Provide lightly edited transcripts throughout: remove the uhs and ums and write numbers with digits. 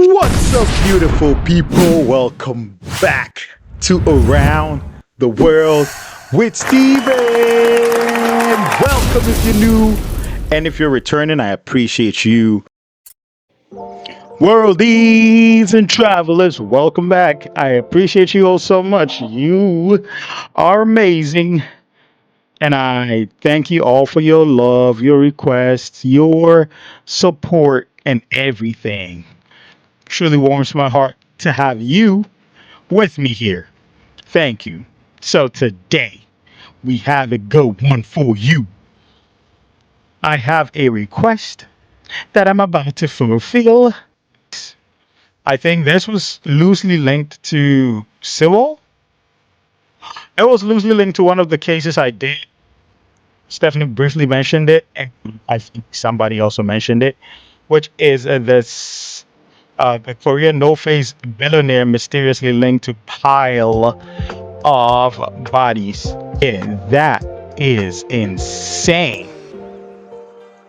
What's up, beautiful people? Welcome back to Around the World with Steven. Welcome if you're new, and if you're returning, I appreciate you. Worldies and travelers, welcome back. I appreciate you all so much. You are amazing, and I thank you all for your love, your requests, your support, and everything. Truly warms my heart to have you with me here. Thank you. So today we have a good one for you. I have a request that I'm about to fulfill. I think this was loosely linked to civil. It was loosely linked to one of the cases I did. Stephanie briefly mentioned it, and I think somebody also mentioned it, which is this the Korean no-face billionaire mysteriously linked to pile of bodies. Yeah, that is insane.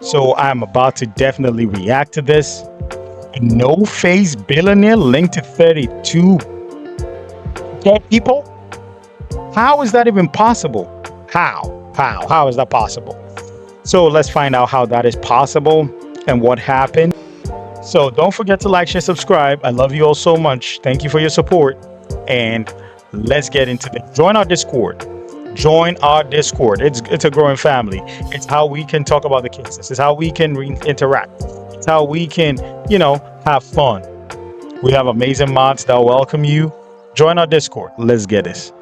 So I'm about to definitely react to this. A no-face billionaire linked to 32 dead people? How is that even possible? How is that possible? So let's find out how that is possible and what happened. So don't forget to like, share, subscribe. I love you all so much. Thank you for your support. And let's get into it. Join our Discord. Join our Discord. It's a growing family. It's how we can talk about the cases. It's how we can interact. It's how we can, have fun. We have amazing mods that welcome you. Join our Discord. Let's get this.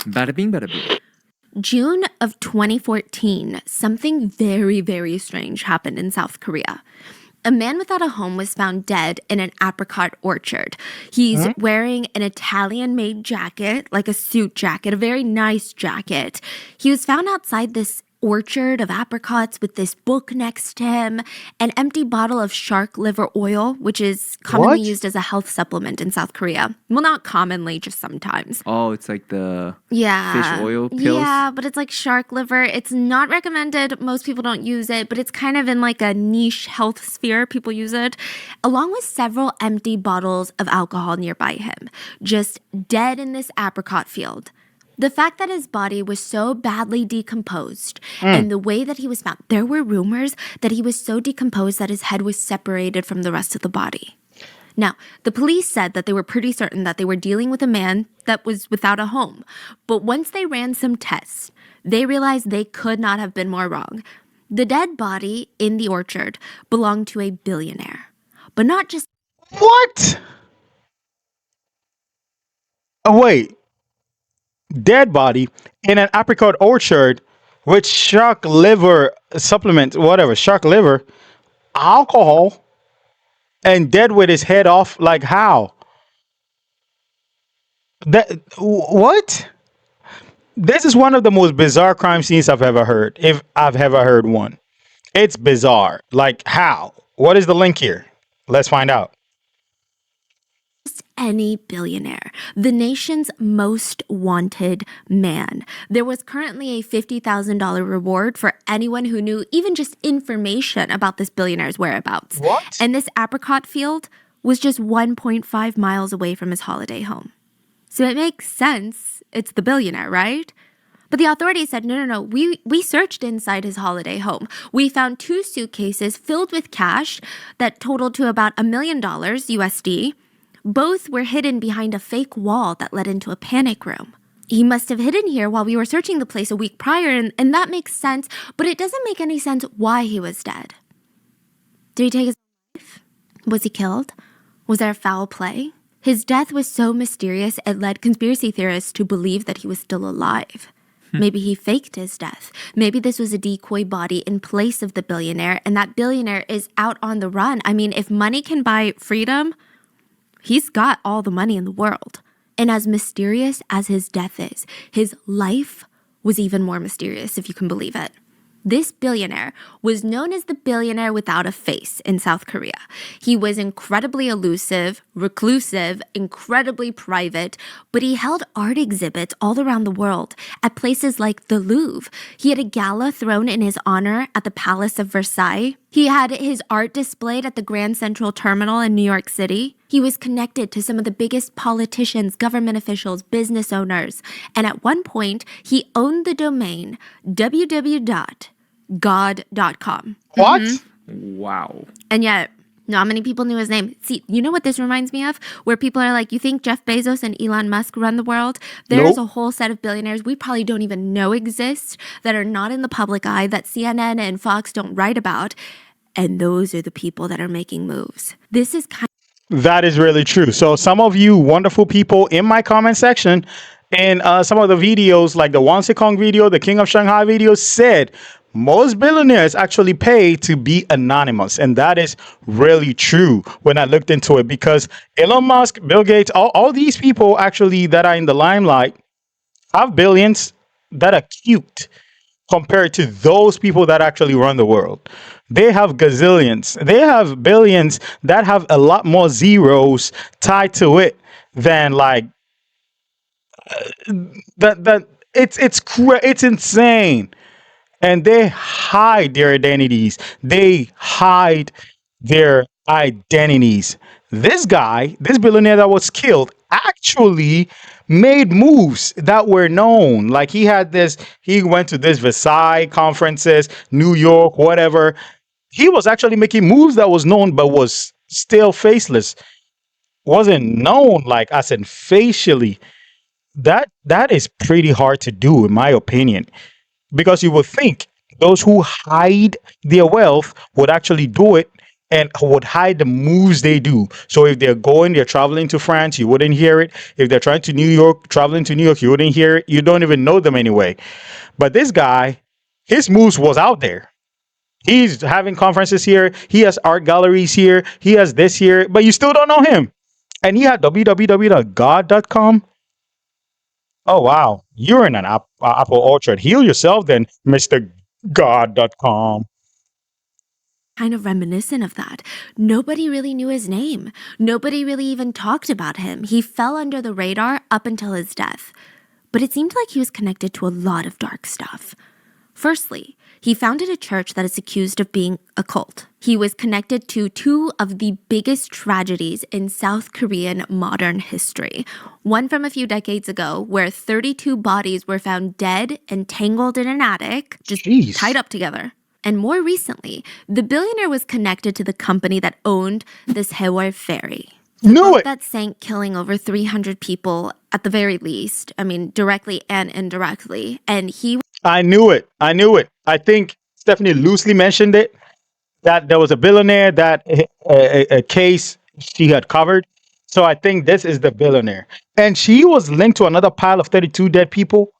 Bada bing, bada boom. June of 2014, something very, very strange happened in South Korea. A man without a home was found dead in an apricot orchard. He's wearing an Italian-made jacket, like a suit jacket, a very nice jacket. He was found outside this orchard of apricots with this book next to him, an empty bottle of shark liver oil, which is commonly used as a health supplement in South Korea. Well, not commonly, just sometimes. Oh, it's like the fish oil pills? Yeah, but it's like shark liver. It's not recommended. Most people don't use it, but it's kind of in like a niche health sphere. People use it, along with several empty bottles of alcohol nearby him, just dead in this apricot field. The fact that his body was so badly decomposed and the way that he was found, there were rumors that he was so decomposed that his head was separated from the rest of the body. Now, the police said that they were pretty certain that they were dealing with a man that was without a home. But once they ran some tests, they realized they could not have been more wrong. The dead body in the orchard belonged to a billionaire. But not just... What? Oh, wait. Dead body in an apricot orchard with shark liver supplement, whatever, shark liver, alcohol, and dead with his head off. Like how? What? This is one of the most bizarre crime scenes I've ever heard. If I've ever heard one, it's bizarre. Like how? What is the link here? Let's find out. Any billionaire, the nation's most wanted man. There was currently a $50,000 reward for anyone who knew even just information about this billionaire's whereabouts. What? And this apricot field was just 1.5 miles away from his holiday home. So it makes sense. It's the billionaire, right? But the authorities said, no. We searched inside his holiday home. We found 2 suitcases filled with cash that totaled to about $1 million USD. Both were hidden behind a fake wall that led into a panic room. He must have hidden here while we were searching the place a week prior, and that makes sense, but it doesn't make any sense why he was dead. Did he take his life? Was he killed? Was there foul play? His death was so mysterious, it led conspiracy theorists to believe that he was still alive. Maybe he faked his death. Maybe this was a decoy body in place of the billionaire, and that billionaire is out on the run. I mean, if money can buy freedom, he's got all the money in the world. And as mysterious as his death is, his life was even more mysterious, if you can believe it. This billionaire was known as the billionaire without a face in South Korea. He was incredibly elusive, reclusive, incredibly private, but he held art exhibits all around the world at places like the Louvre. He had a gala thrown in his honor at the Palace of Versailles. He had his art displayed at the Grand Central Terminal in New York City. He was connected to some of the biggest politicians, government officials, business owners. And at one point, he owned the domain www.god.com. What? Wow. And yet, not many people knew his name. See, you know what this reminds me of? Where people are like, you think Jeff Bezos and Elon Musk run the world? There's Nope. a whole set of billionaires we probably don't even know exist, that are not in the public eye, that CNN and Fox don't write about. And those are the people that are making moves. This is kind That is really true. So some of you wonderful people in my comment section and some of the videos like the Wan Kong video, the King of Shanghai video said most billionaires actually pay to be anonymous. And that is really true when I looked into it, because Elon Musk, Bill Gates, all these people actually that are in the limelight have billions that are cute compared to those people that actually run the world. They have gazillions. They have billions that have a lot more zeros tied to it than like that. It's insane. And they hide their identities. They hide their identities. This guy, this billionaire that was killed, actually made moves that were known. Like he went to this Versailles conferences, New York, whatever. He was actually making moves that was known, but was still faceless. Wasn't known, like I said, facially. That is pretty hard to do, in my opinion, because you would think those who hide their wealth would actually do it and would hide the moves they do. So if they're traveling to France, you wouldn't hear it. If they're traveling to New York, you wouldn't hear it. You don't even know them anyway. But this guy, his moves was out there. He's having conferences here. He has art galleries here. He has this here, but you still don't know him. And he had www.god.com. Oh, wow. You're in an apple orchard. Heal yourself then, Mr. God.com. of reminiscent of that. Nobody really knew his name. Nobody really even talked about him. He fell under the radar up until his death. But it seemed like he was connected to a lot of dark stuff. Firstly, he founded a church that is accused of being a cult. He was connected to two of the biggest tragedies in South Korean modern history. One from a few decades ago, where 32 bodies were found dead and tangled in an attic, just Jeez. tied up together. And more recently, the billionaire was connected to the company that owned this Haewol ferry. Knew it. That sank, killing over 300 people at the very least. I mean, directly and indirectly. And he I knew it. I think Stephanie loosely mentioned it, that there was a billionaire that a case she had covered. So I think this is the billionaire. And she was linked to another pile of 32 dead people.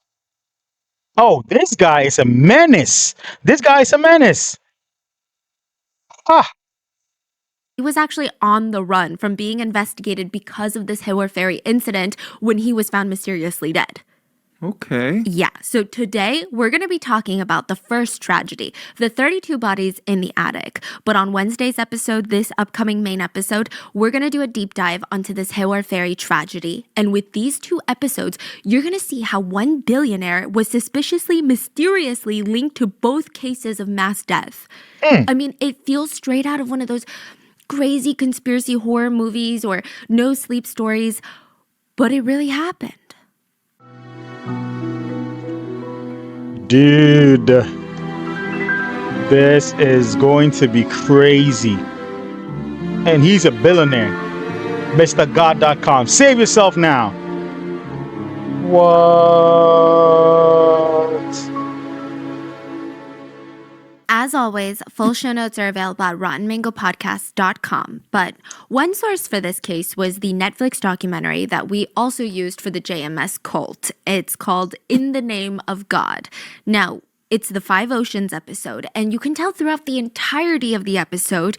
Oh, this guy is a menace. Ah, was actually on the run from being investigated because of this Haewol ferry incident when he was found mysteriously dead. Okay. Yeah, so today we're going to be talking about the first tragedy, the 32 bodies in the attic. But on Wednesday's episode, this upcoming main episode, we're going to do a deep dive onto this Haewol ferry tragedy. And with these two episodes, you're going to see how one billionaire was suspiciously, mysteriously linked to both cases of mass death. I mean, it feels straight out of one of those crazy conspiracy horror movies or no sleep stories, but it really happened. dude, this is going to be crazy. And he's a billionaire. MrGod.com. Save yourself now. What? As always, full show notes are available at RottenMangoPodcast.com. But one source for this case was the Netflix documentary that we also used for the JMS cult. It's called In the Name of God. Now, it's the Five Oceans episode, and you can tell throughout the entirety of the episode,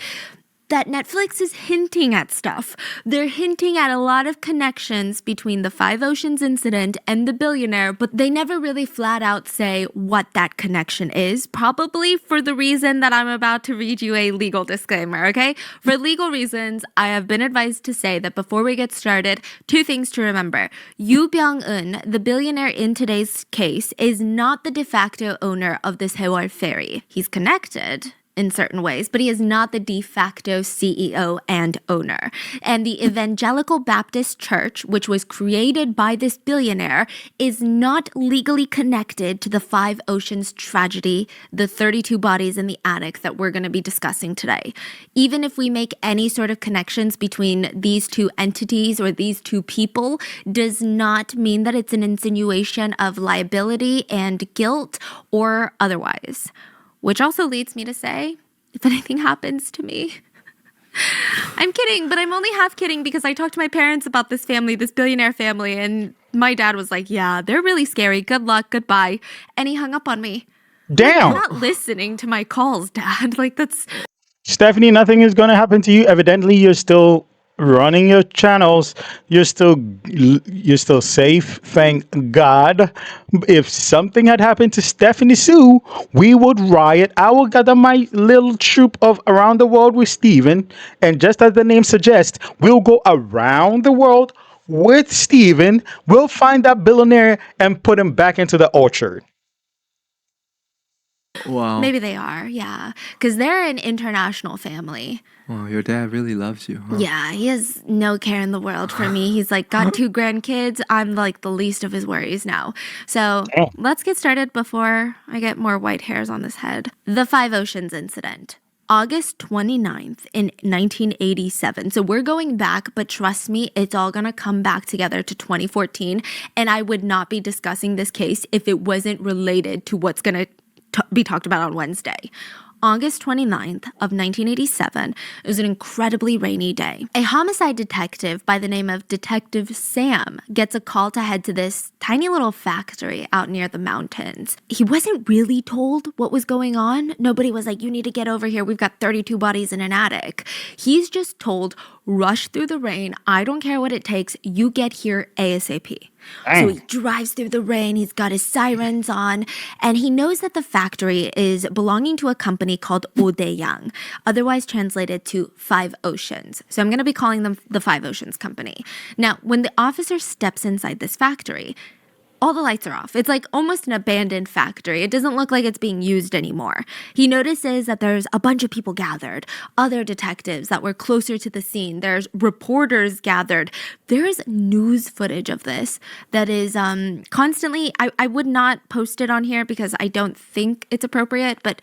that Netflix is hinting at stuff. They're hinting at a lot of connections between the Five Oceans incident and the billionaire, but they never really flat out say what that connection is, probably for the reason that I'm about to read you a legal disclaimer, okay? For legal reasons, I have been advised to say that before we get started, two things to remember. Yu Byung-eun, the billionaire in today's case, is not the de facto owner of this Haewol ferry. He's connected in certain ways, but he is not the de facto CEO and owner. And the Evangelical Baptist Church, which was created by this billionaire, is not legally connected to the Five Oceans tragedy, the 32 bodies in the attic that we're going to be discussing today. Even if we make any sort of connections between these two entities or these two people, does not mean that it's an insinuation of liability and guilt or otherwise. Which also leads me to say, if anything happens to me, I'm kidding, but I'm only half kidding because I talked to my parents about this family, this billionaire family, and my dad was like, yeah, they're really scary. Good luck. Goodbye. And he hung up on me. Damn. You're not listening to my calls, Dad. Like, that's... Stephanie, nothing is going to happen to you. Evidently, you're still running your channels. You're still safe. Thank God. If something had happened to Stephanie Sue, we would riot. I will gather my little troop of around the world with Steven. And just as the name suggests, we'll go around the world with Steven. We'll find that billionaire and put him back into the orchard. Wow. Maybe they are, yeah. Because they're an international family. Wow, your dad really loves you, huh? Yeah, he has no care in the world for me. He's like got two grandkids. I'm like the least of his worries now. So let's get started before I get more white hairs on this head. The Five Oceans incident. August 29th in 1987. So we're going back, but trust me, it's all going to come back together to 2014. And I would not be discussing this case if it wasn't related to what's going to be talked about on Wednesday. August 29th of 1987, it was an incredibly rainy day. A homicide detective by the name of Detective Sam gets a call to head to this tiny little factory out near the mountains. He wasn't really told what was going on. Nobody was like, you need to get over here. We've got 32 bodies in an attic. He's just told, rush through the rain. I don't care what it takes. You get here ASAP. So he drives through the rain, he's got his sirens on, and he knows that the factory is belonging to a company called Odeyang, otherwise translated to Five Oceans. So I'm going to be calling them the Five Oceans Company. Now, when the officer steps inside this factory, all the lights are off. It's like almost an abandoned factory. It doesn't look like it's being used anymore. He notices that there's a bunch of people gathered, other detectives that were closer to the scene. There's reporters gathered. There's news footage of this that is constantly, I would not post it on here because I don't think it's appropriate, but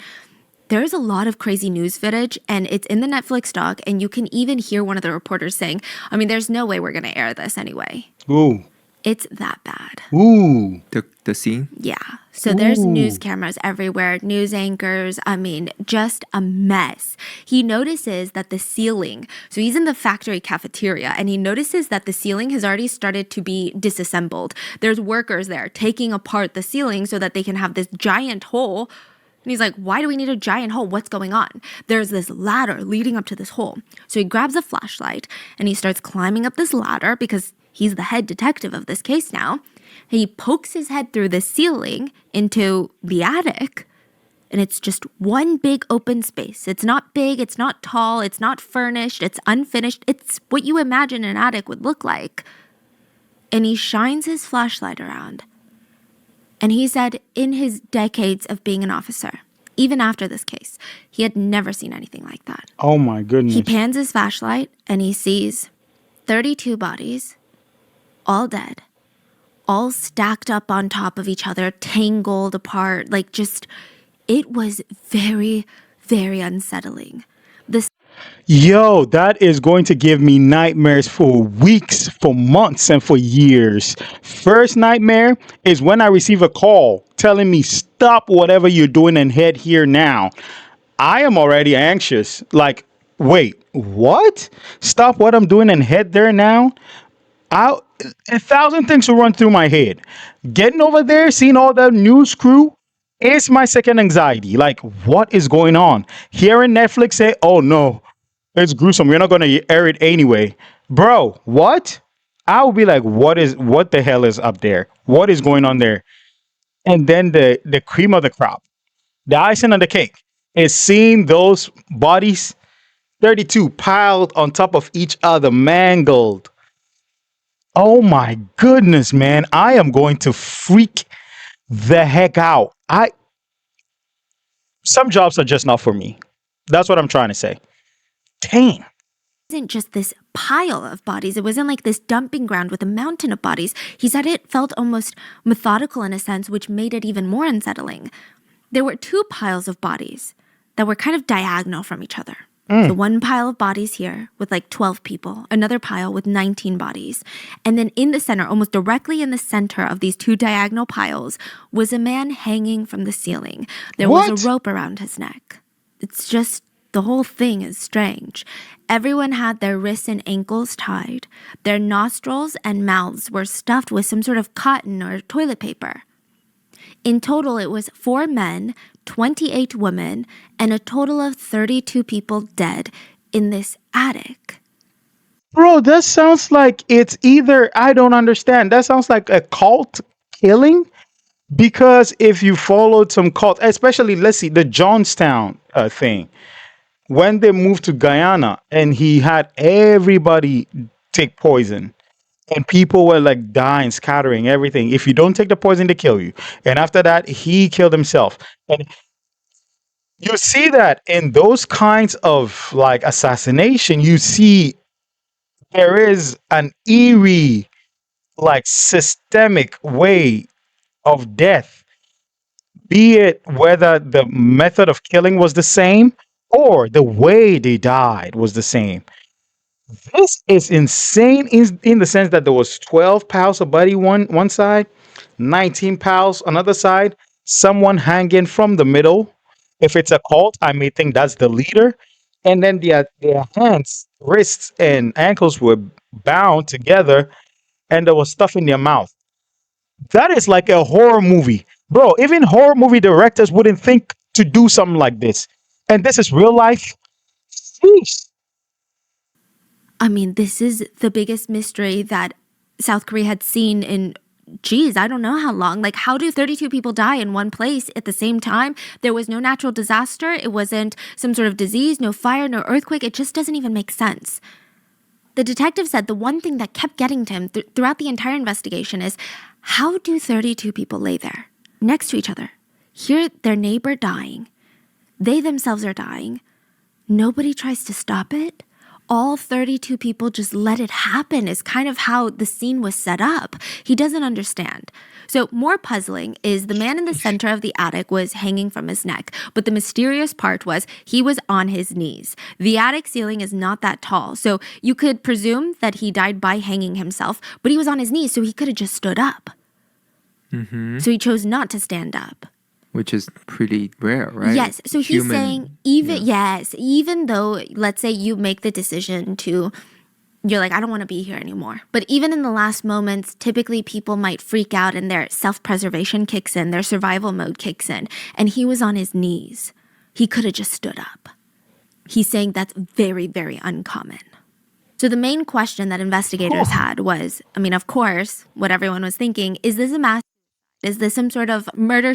there's a lot of crazy news footage and it's in the Netflix doc and you can even hear one of the reporters saying, I mean, there's no way we're going to air this anyway. Ooh. It's that bad. Ooh. The scene? Yeah. So there's Ooh. news cameras everywhere, news anchors. I mean, just a mess. He notices that the ceiling, so he's in the factory cafeteria, and he notices that the ceiling has already started to be disassembled. There's workers there taking apart the ceiling so that they can have this giant hole. And he's like, why do we need a giant hole? What's going on? There's this ladder leading up to this hole. So he grabs a flashlight and he starts climbing up this ladder because he's the head detective of this case now. He pokes his head through the ceiling into the attic, and it's just one big open space. It's not big, it's not tall, it's not furnished, it's unfinished. It's what you imagine an attic would look like. And he shines his flashlight around. And he said in his decades of being an officer, even after this case, he had never seen anything like that. Oh my goodness. He pans his flashlight and he sees 32 bodies, all dead, all stacked up on top of each other, tangled apart, like just, it was very, very unsettling. Yo, that is going to give me nightmares for weeks, for months, and for years. First nightmare is when I receive a call telling me, stop whatever you're doing and head here now. I am already anxious. Like, wait, what? Stop what I'm doing and head there now? A thousand things will run through my head. Getting over there, seeing all the news crew, is my second anxiety. Like, what is going on? Hearing Netflix say, oh no, It's gruesome. We're not gonna air it anyway, bro. What? I would be like, what the hell is up there? What is going on there? And then the cream of the crop, the icing on the cake, is seeing those bodies, 32 piled on top of each other, mangled. Oh my goodness, man! I am going to freak the heck out. I Some jobs are just not for me. That's what I'm trying to say. Dang. Wasn't just this pile of bodies. It wasn't like this dumping ground with a mountain of bodies. He said it felt almost methodical in a sense, which made it even more unsettling. There were two piles of bodies that were kind of diagonal from each other. So one pile of bodies here with like 12 people, another pile with 19 bodies. And then in the center, almost directly in the center of these two diagonal piles, was a man hanging from the ceiling. There was What? a rope around his neck. It's just, the whole thing is strange. Everyone had their wrists and ankles tied. Their nostrils and mouths were stuffed with some sort of cotton or toilet paper. In total, it was 4 men, 28 women, and a total of 32 people dead in this attic. Bro, that sounds like it's either, I don't understand. That sounds like a cult killing. Because if you followed some cult, especially, let's see, the Jonestown thing, when they moved to Guyana and he had everybody take poison and people were like dying, scattering everything. If you don't take the poison, they kill you. And after that, he killed himself. And you see that in those kinds of like assassination, you see there is an eerie, like systemic way of death, be it whether the method of killing was the same or the way they died was the same. This is insane in the sense that there was 12 pounds of body one side, 19 pounds another side, someone hanging from the middle. If it's a cult, I may think that's the leader. And then their hands, wrists, and ankles were bound together, and there was stuff in their mouth. That is like a horror movie. Bro, even horror movie directors wouldn't think to do something like this. And this is real life. Sheesh. I mean, this is the biggest mystery that South Korea had seen in, geez, I don't know how long. Like, how do 32 people die in one place at the same time? There was no natural disaster. It wasn't some sort of disease, no fire, no earthquake. It just doesn't even make sense. The detective said the one thing that kept getting to him throughout the entire investigation is, how do 32 people lay there next to each other, hear their neighbor dying, they themselves are dying, nobody tries to stop it? All 32 people just let it happen is kind of how the scene was set up. He doesn't understand. So more puzzling is the man in the center of the attic was hanging from his neck, but the mysterious part was he was on his knees. The attic ceiling is not that tall, so you could presume that he died by hanging himself, but he was on his knees, so he could have just stood up. So he chose not to stand up. Which is pretty rare, right? Yes. So he's saying even though, let's say you make the decision to, you're like, I don't want to be here anymore. But even in the last moments, typically people might freak out and their self-preservation kicks in, their survival mode kicks in. And he was on his knees. He could have just stood up. He's saying that's very, very uncommon. So the main question that investigators had was, I mean, of course, what everyone was thinking, is this a mass? Is this some sort of murder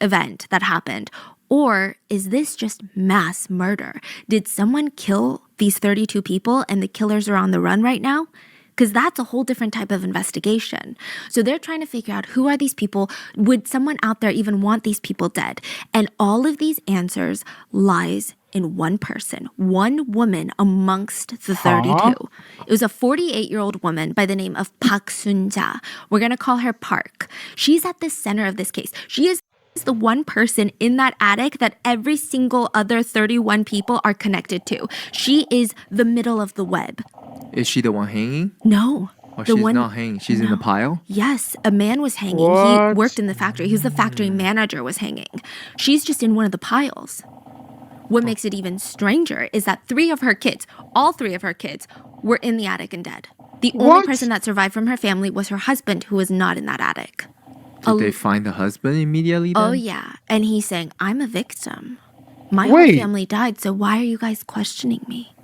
event that happened? Or is this just mass murder? Did someone kill these 32 people and the killers are on the run right now? Because that's a whole different type of investigation. So they're trying to figure out, who are these people? Would someone out there even want these people dead? And all of these answers lies in one person, one woman amongst the 32. It was a 48-year-old woman by the name of Park Sun-ja. We're going to call her Park. She's at the center of this case. She is the one person in that attic that every single other 31 people are connected to. She is the middle of the web. Is she the one hanging? No. Or she's not hanging. She's in the pile? Yes, a man was hanging. What? He worked in the factory. He was the factory manager, was hanging. She's just in one of the piles. What makes it even stranger is that all three of her kids, were in the attic and dead. The only What? person that survived from her family was her husband, who was not in that attic. Did they find the husband immediately then? Oh, yeah. And he's saying, I'm a victim. My Wait. whole family died, so why are you guys questioning me?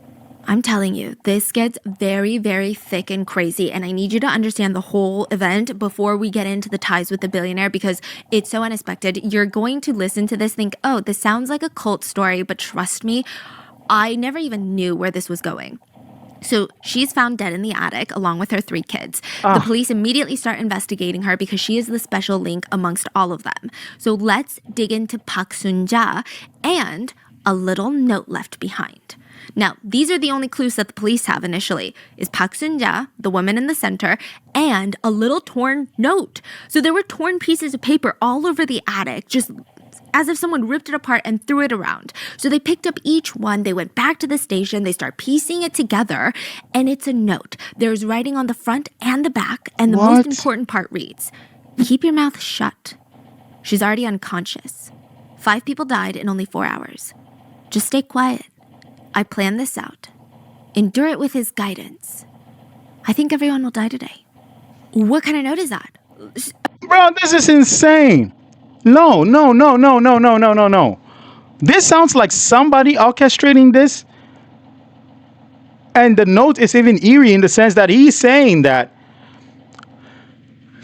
I'm telling you, this gets very, very thick and crazy. And I need you to understand the whole event before we get into the ties with the billionaire because it's so unexpected. You're going to listen to this, think, oh, this sounds like a cult story, but trust me, I never even knew where this was going. So she's found dead in the attic along with her 3 kids. The police immediately start investigating her because she is the special link amongst all of them. So let's dig into Park Sun-ja and a little note left behind. Now, these are the only clues that the police have initially, is Park Sun-ja, the woman in the center, and a little torn note. So there were torn pieces of paper all over the attic, just as if someone ripped it apart and threw it around. So they picked up each one, they went back to the station, they start piecing it together, and it's a note. There's writing on the front and the back, and the most important part reads, "Keep your mouth shut. She's already unconscious. 5 people died in only 4 hours. Just stay quiet. I planned this out. Endure it with his guidance. I think everyone will die today." What kind of note is that? Bro, this is insane. No. This sounds like somebody orchestrating this. And the note is even eerie in the sense that he's saying that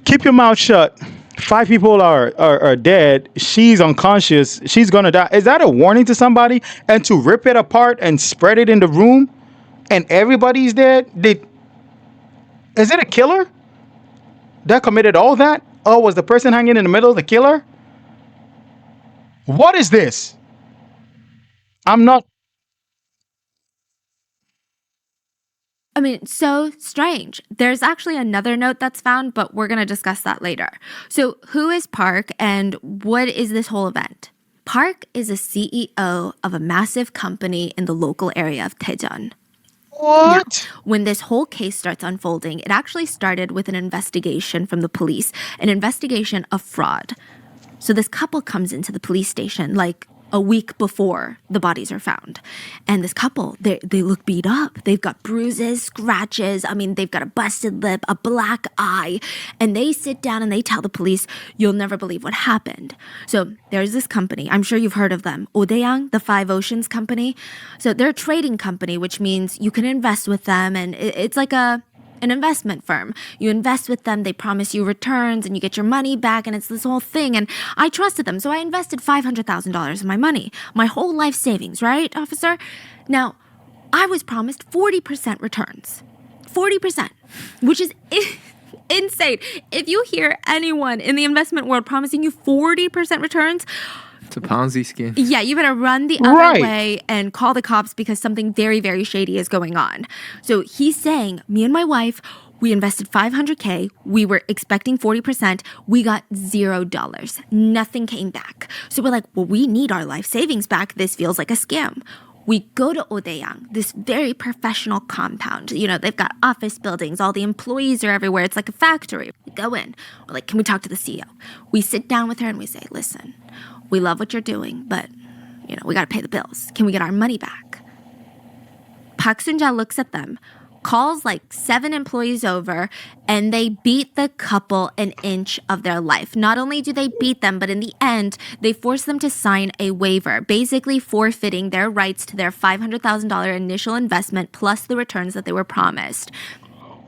keep your mouth shut. 5 people are dead. She's unconscious. She's gonna die. Is that a warning to somebody? And to rip it apart and spread it in the room and everybody's dead? Is it a killer that committed all that? Or was the person hanging in the middle the killer? What is this? I'm not. I mean, so strange. There's actually another note that's found, but we're going to discuss that later. So who is Park and what is this whole event? Park is a CEO of a massive company in the local area of Daejeon. What? Now, when this whole case starts unfolding, it actually started with an investigation from the police, an investigation of fraud. So this couple comes into the police station like a week before the bodies are found. And this couple, they look beat up. They've got bruises, scratches. I mean, they've got a busted lip, a black eye. And they sit down and they tell the police, you'll never believe what happened. So there's this company. I'm sure you've heard of them. Odaeyang, the Five Oceans company. So they're a trading company, which means you can invest with them. And it's like an investment firm. You invest with them, they promise you returns, and you get your money back, and it's this whole thing. And I trusted them, so I invested $500,000 of my money, my whole life savings, right, officer? Now, I was promised 40% returns. 40%, which is insane. If you hear anyone in the investment world promising you 40% returns, It's a Ponzi scheme. yeah, you better run the other way and call the cops because something very, very shady is going on. So he's saying, me and my wife, we invested $500K. We were expecting 40%. We got $0. Nothing came back. So we're like, well, we need our life savings back. This feels like a scam. We go to Odaeyang, this very professional compound. You know, they've got office buildings. All the employees are everywhere. It's like a factory. We go in. We're like, can we talk to the CEO? We sit down with her and we say, listen, we love what you're doing, but, you know, we got to pay the bills. Can we get our money back? Park Sun-ja looks at them, calls like 7 employees over, and they beat the couple an inch of their life. Not only do they beat them, but in the end, they force them to sign a waiver, basically forfeiting their rights to their $500,000 initial investment plus the returns that they were promised.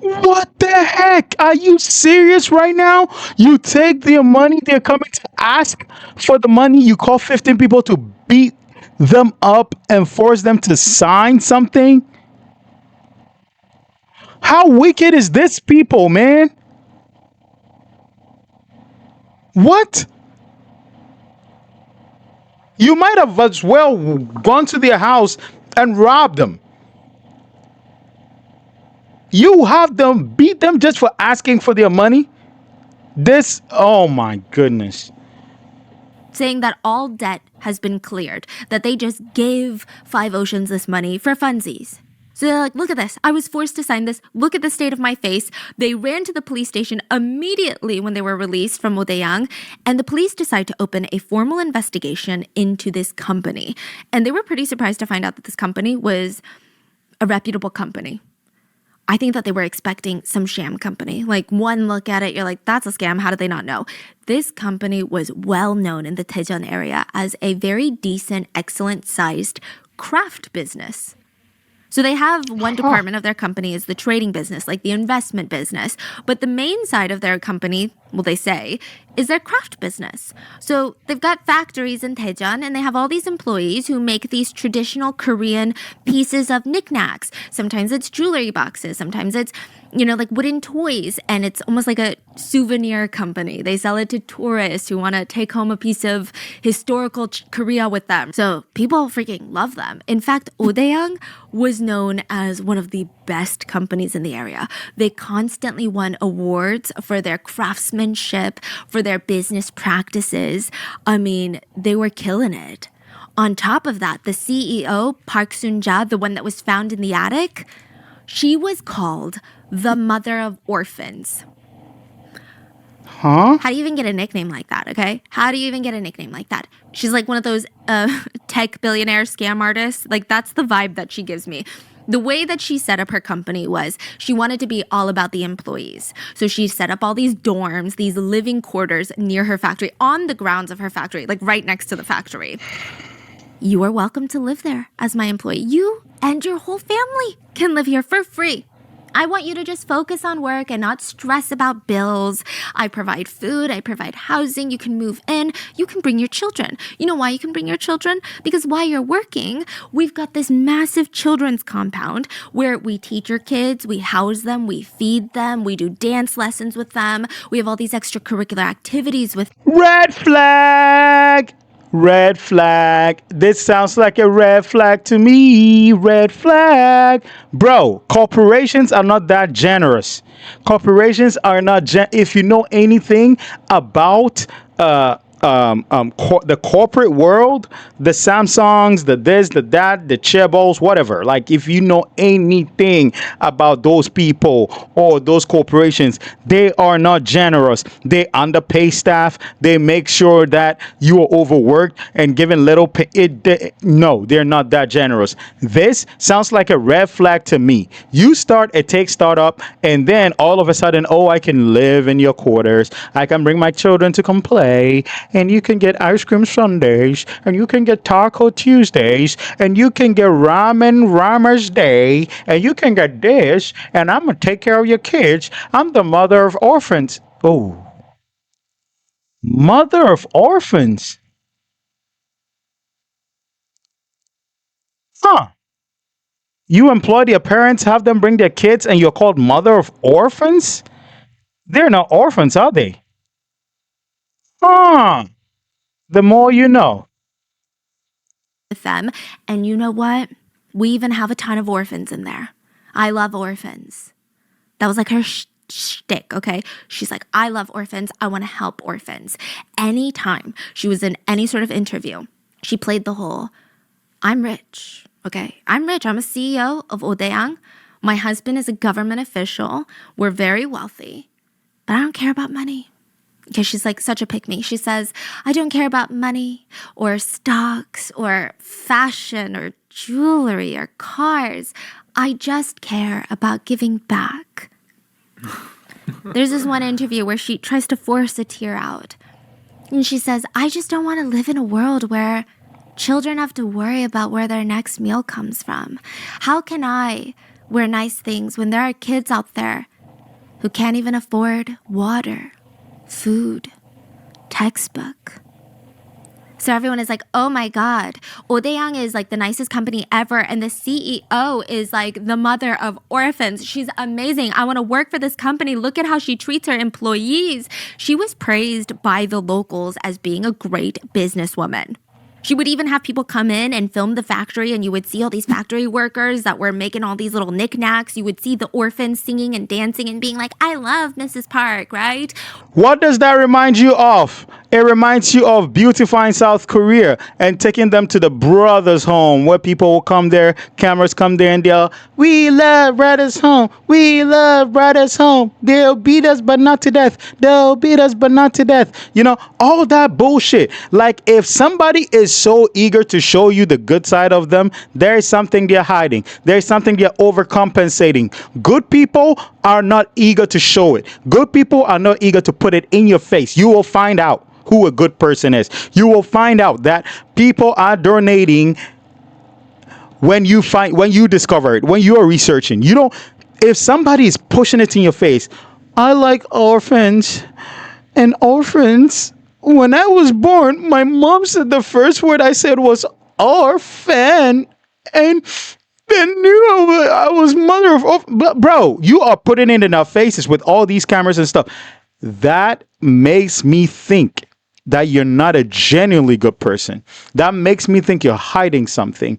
What the heck? Are you serious right now? You take their money, they're coming to ask for the money. You call 15 people to beat them up and force them to sign something? How wicked is this people, man? What? You might have as well gone to their house and robbed them. You have them beat them just for asking for their money? This, oh my goodness. Saying that all debt has been cleared, that they just gave Five Oceans this money for funsies. So they're like, look at this. I was forced to sign this. Look at the state of my face. They ran to the police station immediately when they were released from Odaeyang, and the police decide to open a formal investigation into this company. And they were pretty surprised to find out that this company was a reputable company. I think that they were expecting some sham company. Like, one look at it, you're like, that's a scam. How did they not know? This company was well known in the Daejeon area as a very decent, excellent-sized craft business. So they have one department of their company is the trading business, like the investment business. But the main side of their company, well, they say, is their craft business. So they've got factories in Daejeon, and they have all these employees who make these traditional Korean pieces of knickknacks. Sometimes it's jewelry boxes. Sometimes it's, like wooden toys. And it's almost like a souvenir company. They sell it to tourists who want to take home a piece of historical Korea with them. So people freaking love them. In fact, Odaeang was known as one of the best companies in the area. They constantly won awards for their craftsmanship, for their business practices. I mean, they were killing it. On top of that, the CEO, Park Soon-ja, the one that was found in the attic, she was called the mother of orphans. Huh? How do you even get a nickname like that, okay? How do you even get a nickname like that? She's like one of those tech billionaire scam artists. Like, that's the vibe that she gives me. The way that she set up her company was she wanted to be all about the employees. So she set up all these dorms, these living quarters near her factory, on the grounds of her factory, like right next to the factory. You are welcome to live there as my employee. You and your whole family can live here for free. I want you to just focus on work and not stress about bills. I provide food. I provide housing. You can move in. You can bring your children. You know why you can bring your children? Because while you're working, we've got this massive children's compound where we teach your kids, we house them, we feed them, we do dance lessons with them. We have all these extracurricular activities with Red flag! Red flag. This sounds like a red flag to me. Red flag. Bro, corporations are not that generous. Corporations are not if you know anything about the corporate world, the Samsungs, the this, the that, the chaebols, whatever. Like, if you know anything about those people or those corporations, they are not generous. They underpay staff. They make sure that you are overworked and given little pay. No, they're not that generous. This sounds like a red flag to me. You start a tech startup, and then all of a sudden, oh, I can live in your quarters. I can bring my children to come play, and you can get ice cream Sundays, and you can get Taco Tuesdays, and you can get Ramen Ramers Day, and you can get this, and I'm gonna take care of your kids. I'm the mother of orphans. Oh, mother of orphans. Huh. You employ their parents, have them bring their kids, and you're called mother of orphans? They're not orphans, are they? Huh. The more you know. them. And you know what? We even have a ton of orphans in there. I love orphans. That was like her shtick, okay? She's like, I love orphans. I want to help orphans. Anytime she was in any sort of interview, she played the whole, I'm rich, okay? I'm rich. I'm a CEO of Odaeang. My husband is a government official. We're very wealthy, but I don't care about money. Because she's like such a pick me. She says, I don't care about money or stocks or fashion or jewelry or cars. I just care about giving back. There's this one interview where she tries to force a tear out. And she says, I just don't want to live in a world where children have to worry about where their next meal comes from. How can I wear nice things when there are kids out there who can't even afford water, food, textbook? So everyone is like, oh my God, Odaeang is like the nicest company ever. And the CEO is like the mother of orphans. She's amazing. I want to work for this company. Look at how she treats her employees. She was praised by the locals as being a great businesswoman. She would even have people come in and film the factory, and you would see all these factory workers that were making all these little knickknacks. You would see the orphans singing and dancing and being like, I love Mrs. Park, right? What does that remind you of? It reminds you of beautifying South Korea and taking them to the brothers' home where people will come there, cameras come there, and they'll, we love brothers' home. We love brothers' home. They'll beat us, but not to death. They'll beat us, but not to death. You know, all that bullshit. Like, if somebody is so eager to show you the good side of them, there is something they're hiding. There's something they're overcompensating. Good people are not eager to show it. Good people are not eager to put it in your face. You will find out who a good person is. You will find out that people are donating when you discover it, when you are researching, you don't. If somebody is pushing it in your face, I like orphans. And orphans, when I was born, my mom said the first word I said was orphan. And then knew I was mother of bro, you are putting it in our faces with all these cameras and stuff. That makes me think that you're not a genuinely good person. That makes me think you're hiding something.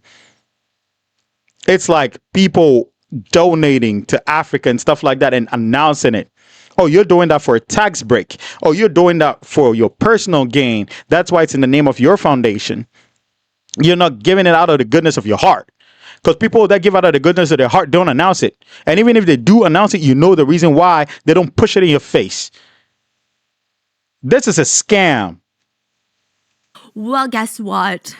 It's like people donating to Africa and stuff like that and announcing it. Oh, you're doing that for a tax break. Oh, you're doing that for your personal gain. That's why it's in the name of your foundation. You're not giving it out of the goodness of your heart. Because people that give out of the goodness of their heart don't announce it. And even if they do announce it, you know the reason why they don't push it in your face. This is a scam. Well, guess what?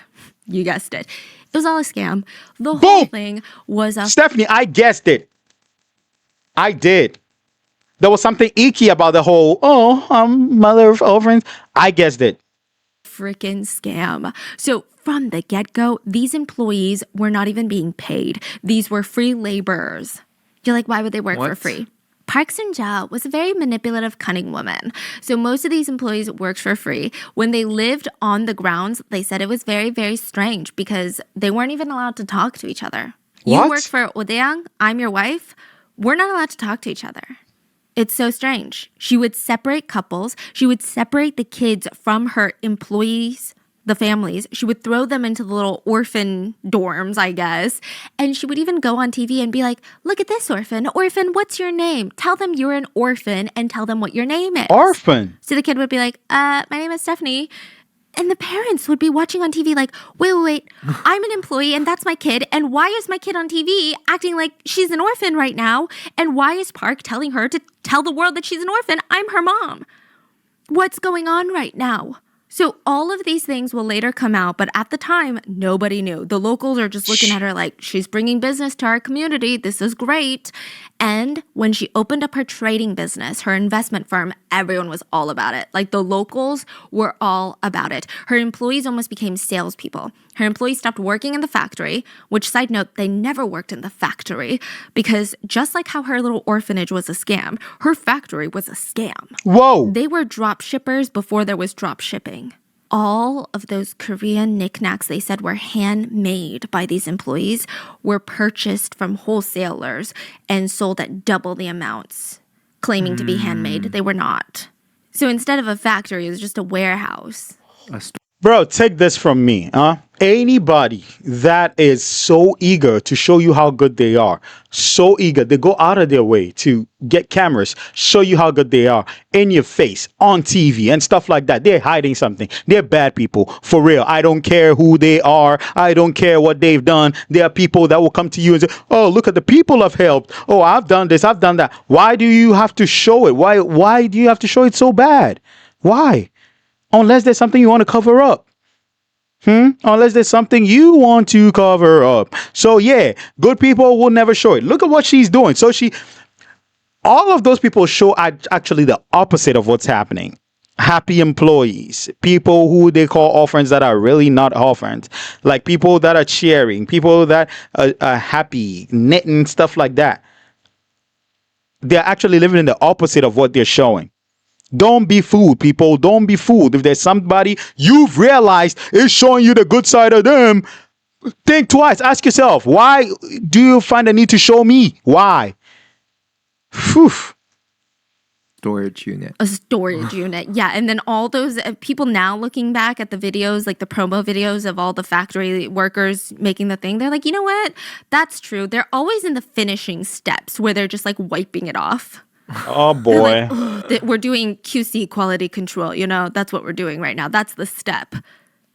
You guessed it. It was all a scam. The whole Boom! thing was a Stephanie, I guessed it. I did. There was something icky about the whole, I'm mother of orphans. I guessed it. freaking scam. So from the get-go, these employees were not even being paid. These were free laborers. You're like, why would they work for What? free? Park Sun-ja was a very manipulative, cunning woman. So most of these employees worked for free. When they lived on the grounds, they said it was very, very strange because they weren't even allowed to talk to each other. What? You work for Odeang, I'm your wife. We're not allowed to talk to each other. It's so strange. She would separate couples. She would separate the kids from her employees, the families. She would throw them into the little orphan dorms, I guess. And she would even go on TV and be like, look at this orphan. Orphan, what's your name? Tell them you're an orphan and tell them what your name is. Orphan. So the kid would be like, my name is Stephanie. And the parents would be watching on TV like, wait, I'm an employee and that's my kid. And why is my kid on TV acting like she's an orphan right now? And why is Park telling her to tell the world that she's an orphan? I'm her mom. What's going on right now? So all of these things will later come out, but at the time, nobody knew. The locals are just looking at her like, she's bringing business to our community. This is great. And when she opened up her trading business, her investment firm, everyone was all about it. Like the locals were all about it. Her employees almost became salespeople. Her employees stopped working in the factory, which, side note, they never worked in the factory because just like how her little orphanage was a scam, her factory was a scam. Whoa. They were drop shippers before there was drop shipping. All of those Korean knickknacks they said were handmade by these employees were purchased from wholesalers and sold at double the amounts, claiming to be handmade. They were not. So instead of a factory, it was just a warehouse. Bro, take this from me, huh? Anybody that is so eager to show you how good they are, so eager, they go out of their way to get cameras, show you how good they are in your face, on TV and stuff like that. They're hiding something. They're bad people. For real. I don't care who they are. I don't care what they've done. There are people that will come to you and say, oh, look at the people I've helped. Oh, I've done this. I've done that. Why do you have to show it? Why do you have to show it so bad? Why? Unless there's something you want to cover up. Unless there's something you want to cover up. So yeah, good people will never show it. Look at what she's doing. So all of those people show actually the opposite of what's happening. Happy employees, people who they call orphans that are really not orphans, like people that are cheering, people that are happy, knitting, stuff like that. They're actually living in the opposite of what they're showing. Don't be fooled, people. Don't be fooled. If there's somebody you've realized is showing you the good side of them, think twice. Ask yourself, why do you find the need to show me? Why? Phew. Storage unit. A storage unit. Yeah. And then all those people now looking back at the videos, like the promo videos of all the factory workers making the thing, they're like, you know what? That's true. They're always in the finishing steps where they're just like wiping it off. Oh boy. Like, we're doing QC, quality control. You know, that's what we're doing right now. That's the step.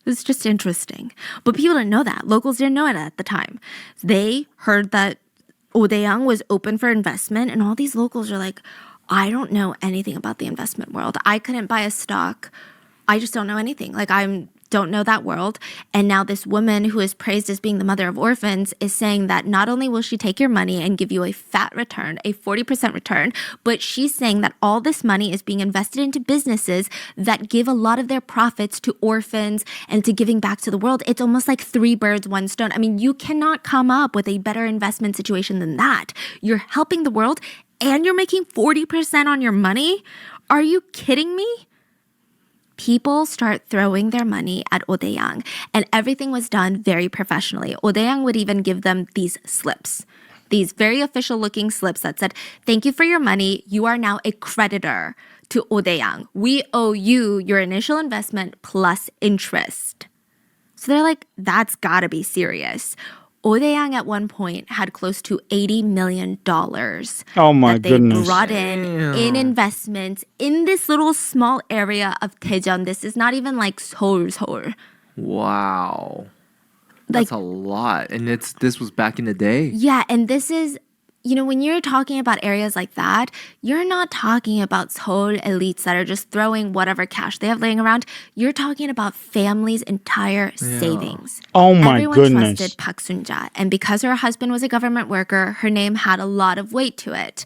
It's just interesting. But people didn't know that. Locals didn't know it at the time. They heard that Odeang was open for investment, and all these locals are like, I don't know anything about the investment world. I couldn't buy a stock. I just don't know anything. Like, I'm don't know that world. And now this woman who is praised as being the mother of orphans is saying that not only will she take your money and give you a fat return, a 40% return, but she's saying that all this money is being invested into businesses that give a lot of their profits to orphans and to giving back to the world. It's almost like 3 birds, 1 stone. I mean, you cannot come up with a better investment situation than that. You're helping the world and you're making 40% on your money? Are you kidding me? People start throwing their money at Odeyang, and everything was done very professionally. Odeyang would even give them these slips, these very official looking slips that said, "Thank you for your money. You are now a creditor to Odeyang. We owe you your initial investment plus interest." So they're like, that's gotta be serious. Odeyang at one point had close to $80 million Oh my that they goodness. brought in investments in this little small area of Daejeon. This is not even like Seoul. Wow. Like, That's a lot. And this was back in the day. yeah, and this is, when you're talking about areas like that, you're not talking about Seoul elites that are just throwing whatever cash they have laying around. You're talking about families' entire savings. Oh my Everyone goodness. trusted Park Sun-ja, and because her husband was a government worker, her name had a lot of weight to it.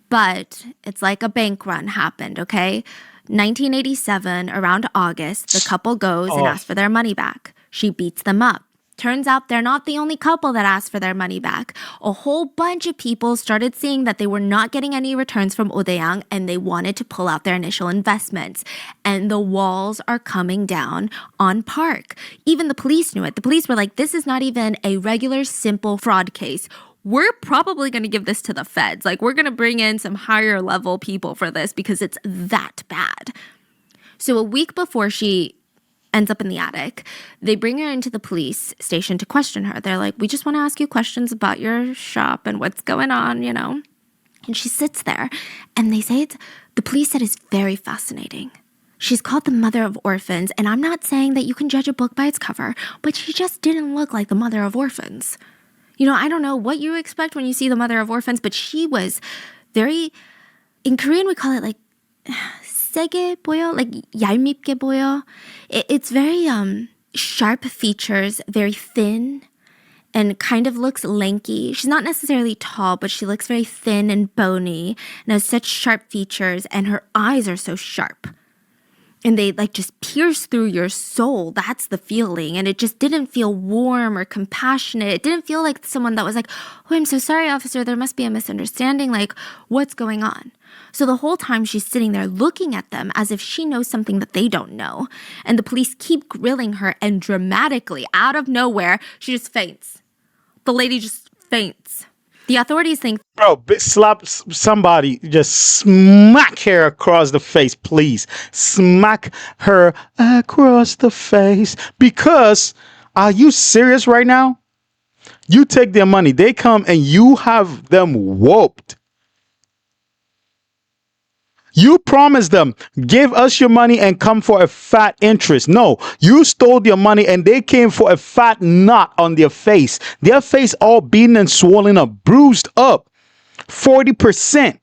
But it's like a bank run happened, okay? 1987, around August, the couple goes and asks for their money back. She beats them up. Turns out they're not the only couple that asked for their money back. A whole bunch of people started seeing that they were not getting any returns from Odeyang and they wanted to pull out their initial investments. And the walls are coming down on Park. Even the police knew it. The police were like, this is not even a regular, simple fraud case. We're probably going to give this to the feds. Like, we're going to bring in some higher level people for this because it's that bad. So a week before she ends up in the attic, they bring her into the police station to question her. They're like, we just want to ask you questions about your shop and what's going on, And she sits there and they say the police said it's very fascinating. She's called the mother of orphans, and I'm not saying that you can judge a book by its cover, but she just didn't look like the mother of orphans. I don't know what you expect when you see the mother of orphans, but she was very, in Korean we call it like 세게 보여, like 얄밉게 보여. It's very sharp features, very thin, and kind of looks lanky. She's not necessarily tall, but she looks very thin and bony and has such sharp features, and her eyes are so sharp. And they like just pierce through your soul. That's the feeling. And it just didn't feel warm or compassionate. It didn't feel like someone that was like, oh, I'm so sorry, officer. There must be a misunderstanding. Like, what's going on? So the whole time she's sitting there looking at them as if she knows something that they don't know. And the police keep grilling her, and dramatically, out of nowhere, she just faints. The lady just faints. The authorities think, Bro, slap somebody, just smack her across the face, please. Smack her across the face. Because, are you serious right now? You take their money, they come and you have them whooped. You promised them, give us your money and come for a fat interest. No, you stole their money and they came for a fat knot on their face. Their face all beaten and swollen up, bruised up. 40%.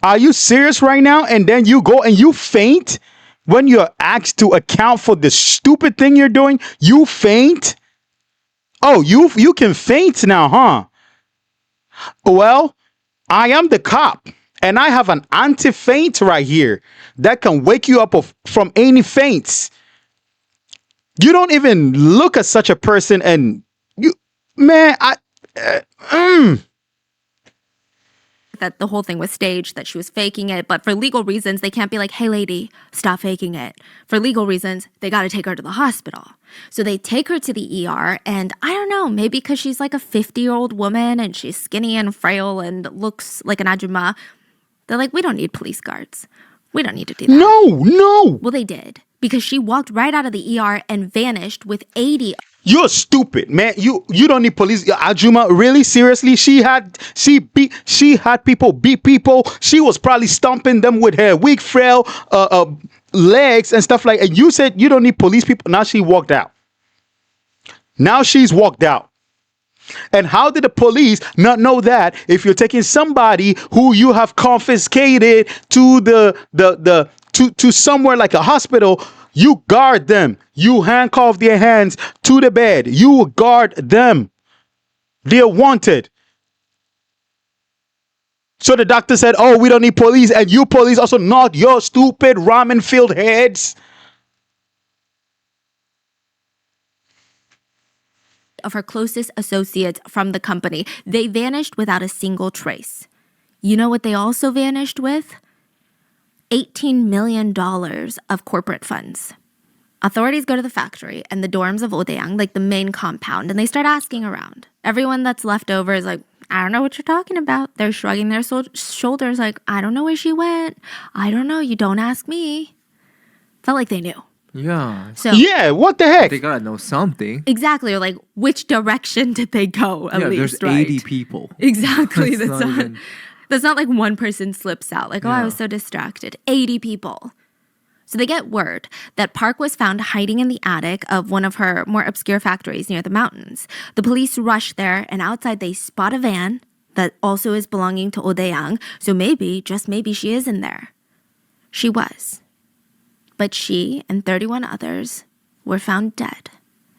Are you serious right now? And then you go and you faint when you're asked to account for the stupid thing you're doing. You faint. Oh, you can faint now, huh? Well, I am the cop. And I have an anti-faint right here that can wake you up from any faints. You don't even look at such a person and that the whole thing was staged, that she was faking it. But for legal reasons, they can't be like, hey, lady, stop faking it. For legal reasons, they got to take her to the hospital. So they take her to the ER, and I don't know, maybe because she's like a 50-year-old woman and she's skinny and frail and looks like an ajumma, they're like, we don't need police guards. We don't need to do that. No. Well, they did, because she walked right out of the ER and vanished with 80. You're stupid, man. You don't need police. Ajuma, really? Seriously? She had people beat people. She was probably stomping them with her weak, frail legs and stuff like. And you said you don't need police people. Now she walked out. Now she's walked out. And how did the police not know that if you're taking somebody who you have confiscated to to somewhere like a hospital, You guard them. You handcuff their hands to the bed. You guard them. They're wanted. So the doctor said, oh, we don't need police. And you police also not your stupid ramen-filled heads. Of her closest associates from the company, they vanished without a single trace. You know what they also vanished with? $18 million of corporate funds. Authorities go to the factory and the dorms of Odaeang, like the main compound, and they start asking around. Everyone that's left over is like, I don't know what you're talking about. They're shrugging their shoulders like, I don't know where she went. I don't know. You don't ask me. Felt like they knew. Yeah. So Yeah, what the heck? They gotta know something. exactly, or like which direction did they go? At Yeah, least, there's 80 right? people. Exactly. That's That's not not. even- That's not like one person slips out. Like, oh, I Yeah. was so distracted. 80 people. So they get word that Park was found hiding in the attic of one of her more obscure factories near the mountains. The police rush there, and outside they spot a van that also is belonging to Odaeang. So maybe, just maybe, she is in there. She was. But she and 31 others were found dead.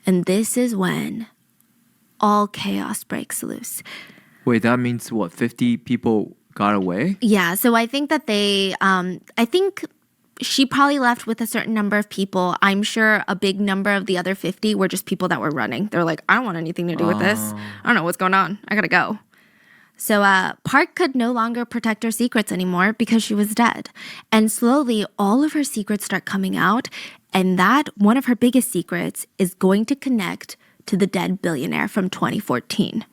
And this is when all chaos breaks loose. Wait, that means what? 50 people got away? Yeah, so I think that I think she probably left with a certain number of people. I'm sure a big number of the other 50 were just people that were running. They're like, I don't want anything to do with this. I don't know what's going on. I gotta go. So Park could no longer protect her secrets anymore because she was dead. And slowly, all of her secrets start coming out. And that, one of her biggest secrets, is going to connect to the dead billionaire from 2014.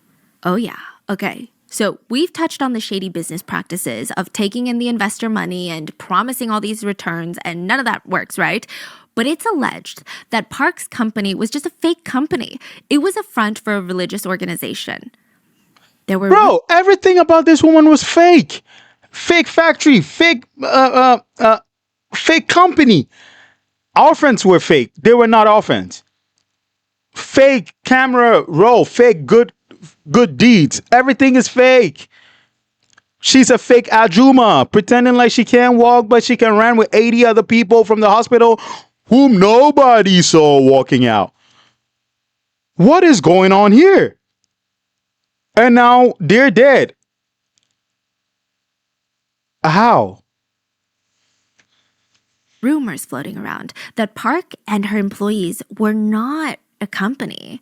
Oh, yeah. Okay. So we've touched on the shady business practices of taking in the investor money and promising all these returns, and none of that works, right? But it's alleged that Park's company was just a fake company. It was a front for a religious organization. There were Bro, everything about this woman was fake. Fake factory, fake company. Our friends were fake. They were not our friends. Fake camera roll, fake good deeds. Everything is fake. She's a fake Ajuma, pretending like she can't walk, but she can run with 80 other people from the hospital whom nobody saw walking out. What is going on here? And now they're dead. How? rumors floating around that Park and her employees were not a company.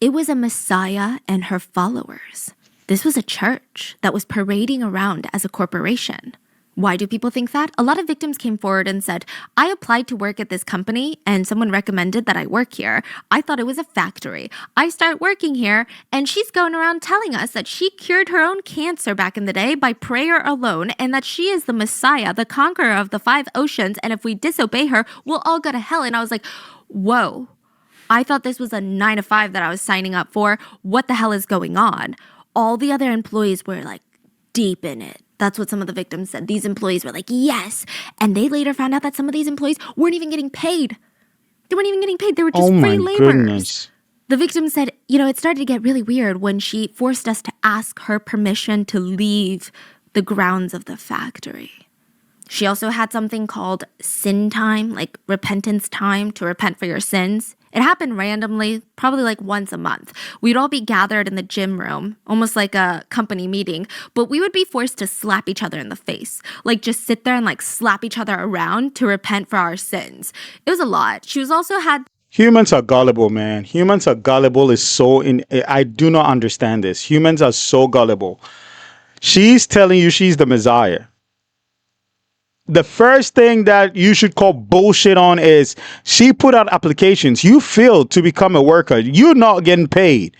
It was a messiah and her followers. This was a church that was parading around as a corporation. Why do people think that? A lot of victims came forward and said, I applied to work at this company and someone recommended that I work here. I thought it was a factory. I start working here and she's going around telling us that she cured her own cancer back in the day by prayer alone and that she is the Messiah, the conqueror of the 5 oceans, and if we disobey her, we'll all go to hell. And I was like, whoa. I thought this was a 9 to 5 that I was signing up for. What the hell is going on? All the other employees were like deep in it. That's what some of the victims said. These employees were like, yes. And they later found out that some of these employees weren't even getting paid. They weren't even getting paid. They were just free laborers. Goodness. The victim said, it started to get really weird when she forced us to ask her permission to leave the grounds of the factory. She also had something called sin time, like repentance time to repent for your sins. It happened randomly, probably like once a month. We'd all be gathered in the gym room, almost like a company meeting, but we would be forced to slap each other in the face. Like just sit there and like slap each other around to repent for our sins. It was a lot. She was also had Humans are gullible, man. Humans are gullible I do not understand this. Humans are so gullible. She's telling you she's the Messiah. The first thing that you should call bullshit on is she put out applications. You failed to become a worker. You're not getting paid.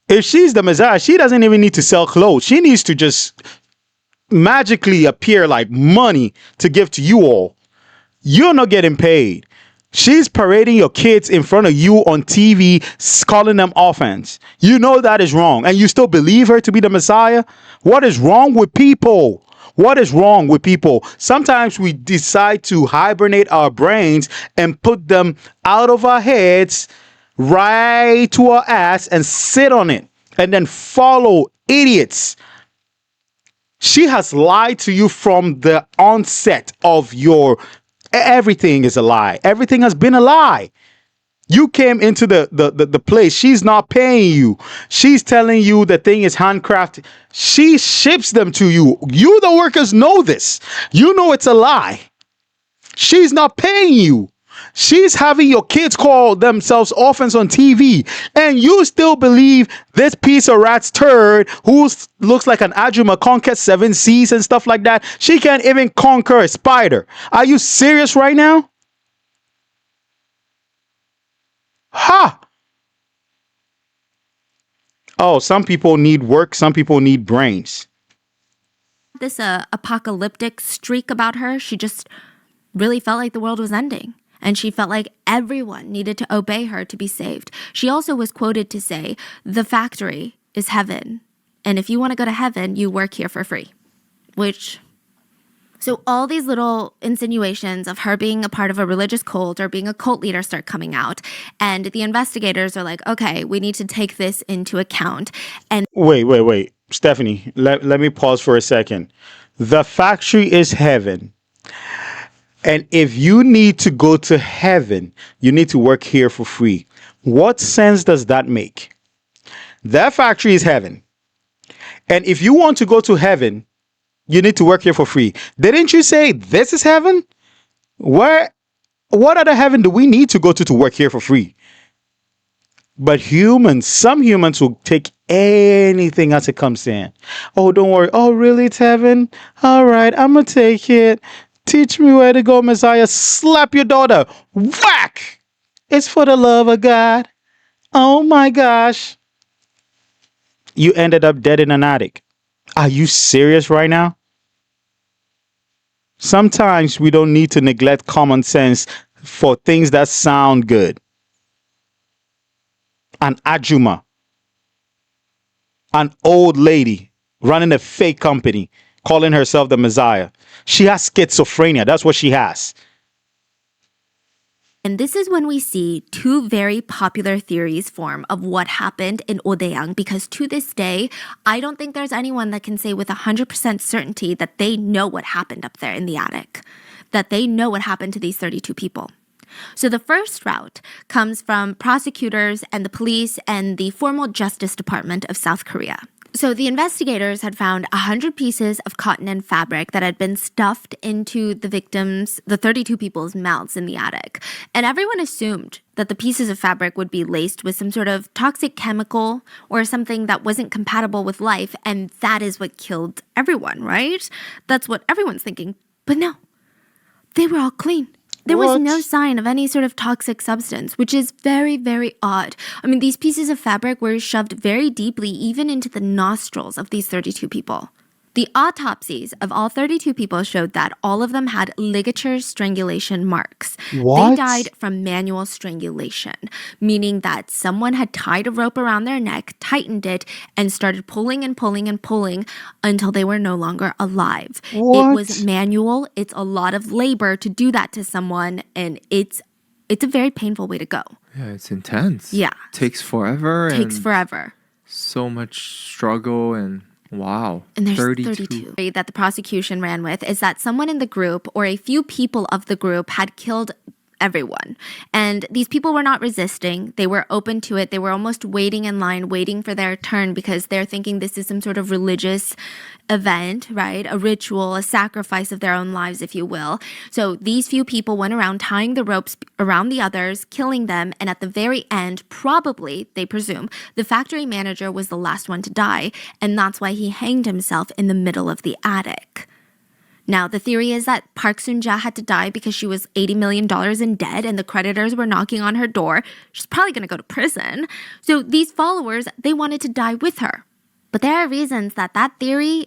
If she's the Messiah, she doesn't even need to sell clothes. She needs to just magically appear like money to give to you all. You're not getting paid. She's parading your kids in front of you on TV, calling them orphans. You know that is wrong. And you still believe her to be the Messiah? What is wrong with people? What is wrong with people? Sometimes we decide to hibernate our brains and put them out of our heads, right to our ass, and sit on it and then follow idiots. She has lied to you from the onset of your Everything is a lie. Everything has been a lie. You came into the place. She's not paying you. She's telling you the thing is handcrafted. She ships them to you. You, the workers, know this. You know it's a lie. She's not paying you. She's having your kids call themselves orphans on TV, and you still believe this piece of rat's turd who looks like an Ajuma conquers 7 seas and stuff like that. She can't even conquer a spider. Are you serious right now? Ha! Oh, some people need work, some people need brains. This apocalyptic streak about her. She just really felt like the world was ending. And she felt like everyone needed to obey her to be saved. She also was quoted to say, "The factory is heaven. And if you want to go to heaven, you work here for free." So all these little insinuations of her being a part of a religious cult or being a cult leader start coming out. And the investigators are like, okay, we need to take this into account. And Wait. Stephanie, let me pause for a second. The factory is heaven. And if you need to go to heaven, you need to work here for free. What sense does that make? That factory is heaven. And if you want to go to heaven, you need to work here for free. Didn't you say this is heaven? What other heaven do we need to go to work here for free? But some humans will take anything as it comes in. Oh, don't worry. Oh, really, it's heaven? All right, I'm going to take it. Teach me where to go, Messiah. Slap your daughter. Whack! It's for the love of God. Oh my gosh. You ended up dead in an attic. Are you serious right now? Sometimes we don't need to neglect common sense for things that sound good. An Ajuma, an old lady running a fake company, calling herself the Messiah. She has schizophrenia. That's what she has. And this is when we see two very popular theories form of what happened in Odaeang, because to this day, I don't think there's anyone that can say with 100% certainty that they know what happened up there in the attic, that they know what happened to these 32 people. So the first route comes from prosecutors and the police and the formal Justice Department of South Korea. So the investigators had found 100 pieces of cotton and fabric that had been stuffed into the 32 people's mouths in the attic. And everyone assumed that the pieces of fabric would be laced with some sort of toxic chemical or something that wasn't compatible with life. And that is what killed everyone, right? That's what everyone's thinking. But no, they were all clean. There was no sign of any sort of toxic substance, which is very, very odd. I mean, these pieces of fabric were shoved very deeply, even into the nostrils of these 32 people. The autopsies of all 32 people showed that all of them had ligature strangulation marks. What? They died from manual strangulation, meaning that someone had tied a rope around their neck, tightened it, and started pulling and pulling and pulling until they were no longer alive. What? It was manual. It's a lot of labor to do that to someone, and it's a very painful way to go. Yeah, it's intense. Yeah. Takes forever. Takes and forever. So much struggle and wow. And there's 32. That the prosecution ran with is that someone in the group or a few people of the group had killed everyone. And these people were not resisting. They were open to it. They were almost waiting in line, waiting for their turn because they're thinking this is some sort of religious event, right? A ritual, a sacrifice of their own lives, if you will. So these few people went around tying the ropes around the others, killing them. And at the very end, probably, they presume, the factory manager was the last one to die. And that's why he hanged himself in the middle of the attic. Now, the theory is that Park Soon-ja had to die because she was $80 million in debt and the creditors were knocking on her door. She's probably going to go to prison. So these followers, they wanted to die with her. But there are reasons that theory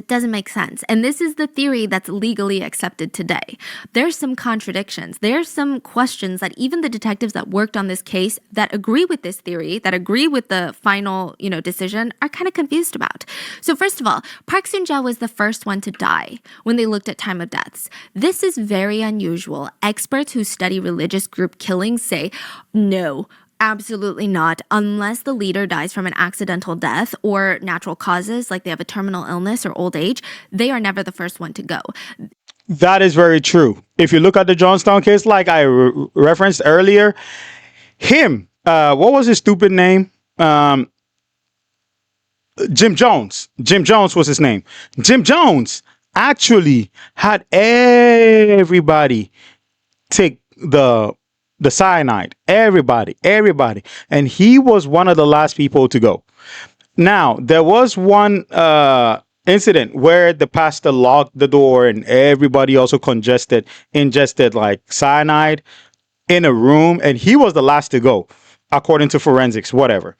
doesn't make sense. And this is the theory that's legally accepted today. There's some contradictions. There's some questions that even the detectives that worked on this case that agree with this theory, that agree with the final, decision, are kind of confused about. So first of all, Park Soon-ja was the first one to die when they looked at time of deaths. This is very unusual. Experts who study religious group killings say, no, absolutely not. Unless the leader dies from an accidental death or natural causes, like they have a terminal illness or old age, they are never the first one to go. That is very true. If you look at the Jonestown case, like I referenced earlier, him, what was his stupid name? Um, Jim Jones. Jim Jones was his name. Jim Jones actually had everybody take the cyanide. Everybody, and he was one of the last people to go. Now there was one incident where the pastor locked the door and everybody also ingested like cyanide in a room, and he was the last to go, according to forensics, whatever.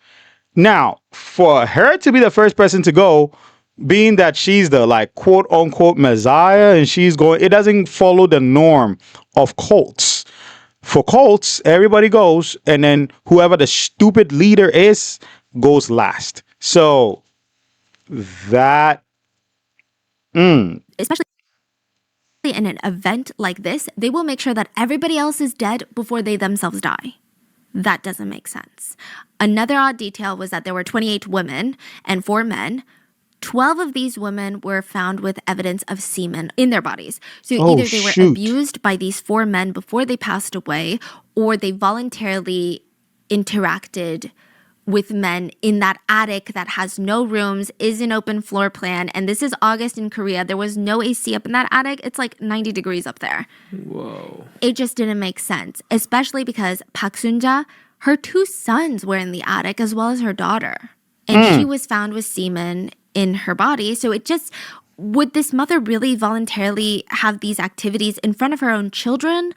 Now, for her to be the first person to go, being that she's the like quote unquote messiah and she's going, it doesn't follow the norm of cults. For cults, everybody goes, and then whoever the stupid leader is goes last. So that, Especially in an event like this, they will make sure that everybody else is dead before they themselves die. That doesn't make sense. Another odd detail was that there were 28 women and 4 men. 12 of these women were found with evidence of semen in their bodies. So oh either they were shoot. abused by these 4 men before they passed away, or they voluntarily interacted with men in that attic that has no rooms, is an open floor plan. And this is August in Korea. There was no AC up in that attic. It's like 90 degrees up there. Whoa. It just didn't make sense, especially because Park Sunja, her 2 sons were in the attic as well as her daughter. And she was found with semen in her body. So it just, would this mother really voluntarily have these activities in front of her own children?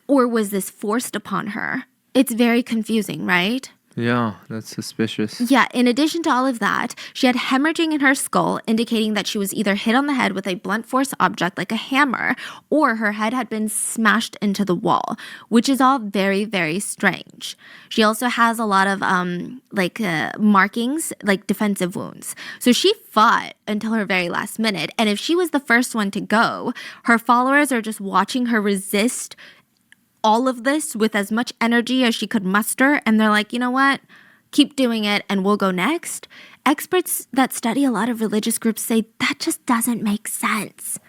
Or was this forced upon her? It's very confusing, right? Yeah, that's suspicious. Yeah, in addition to all of that, she had hemorrhaging in her skull, indicating that she was either hit on the head with a blunt force object like a hammer, or her head had been smashed into the wall, which is all very, very strange. She also has a lot of markings, like defensive wounds. So she fought until her very last minute, and if she was the first one to go, her followers are just watching her resist all of this with as much energy as she could muster, and they're like, you know what? Keep doing it and we'll go next. Experts that study a lot of religious groups say that just doesn't make sense.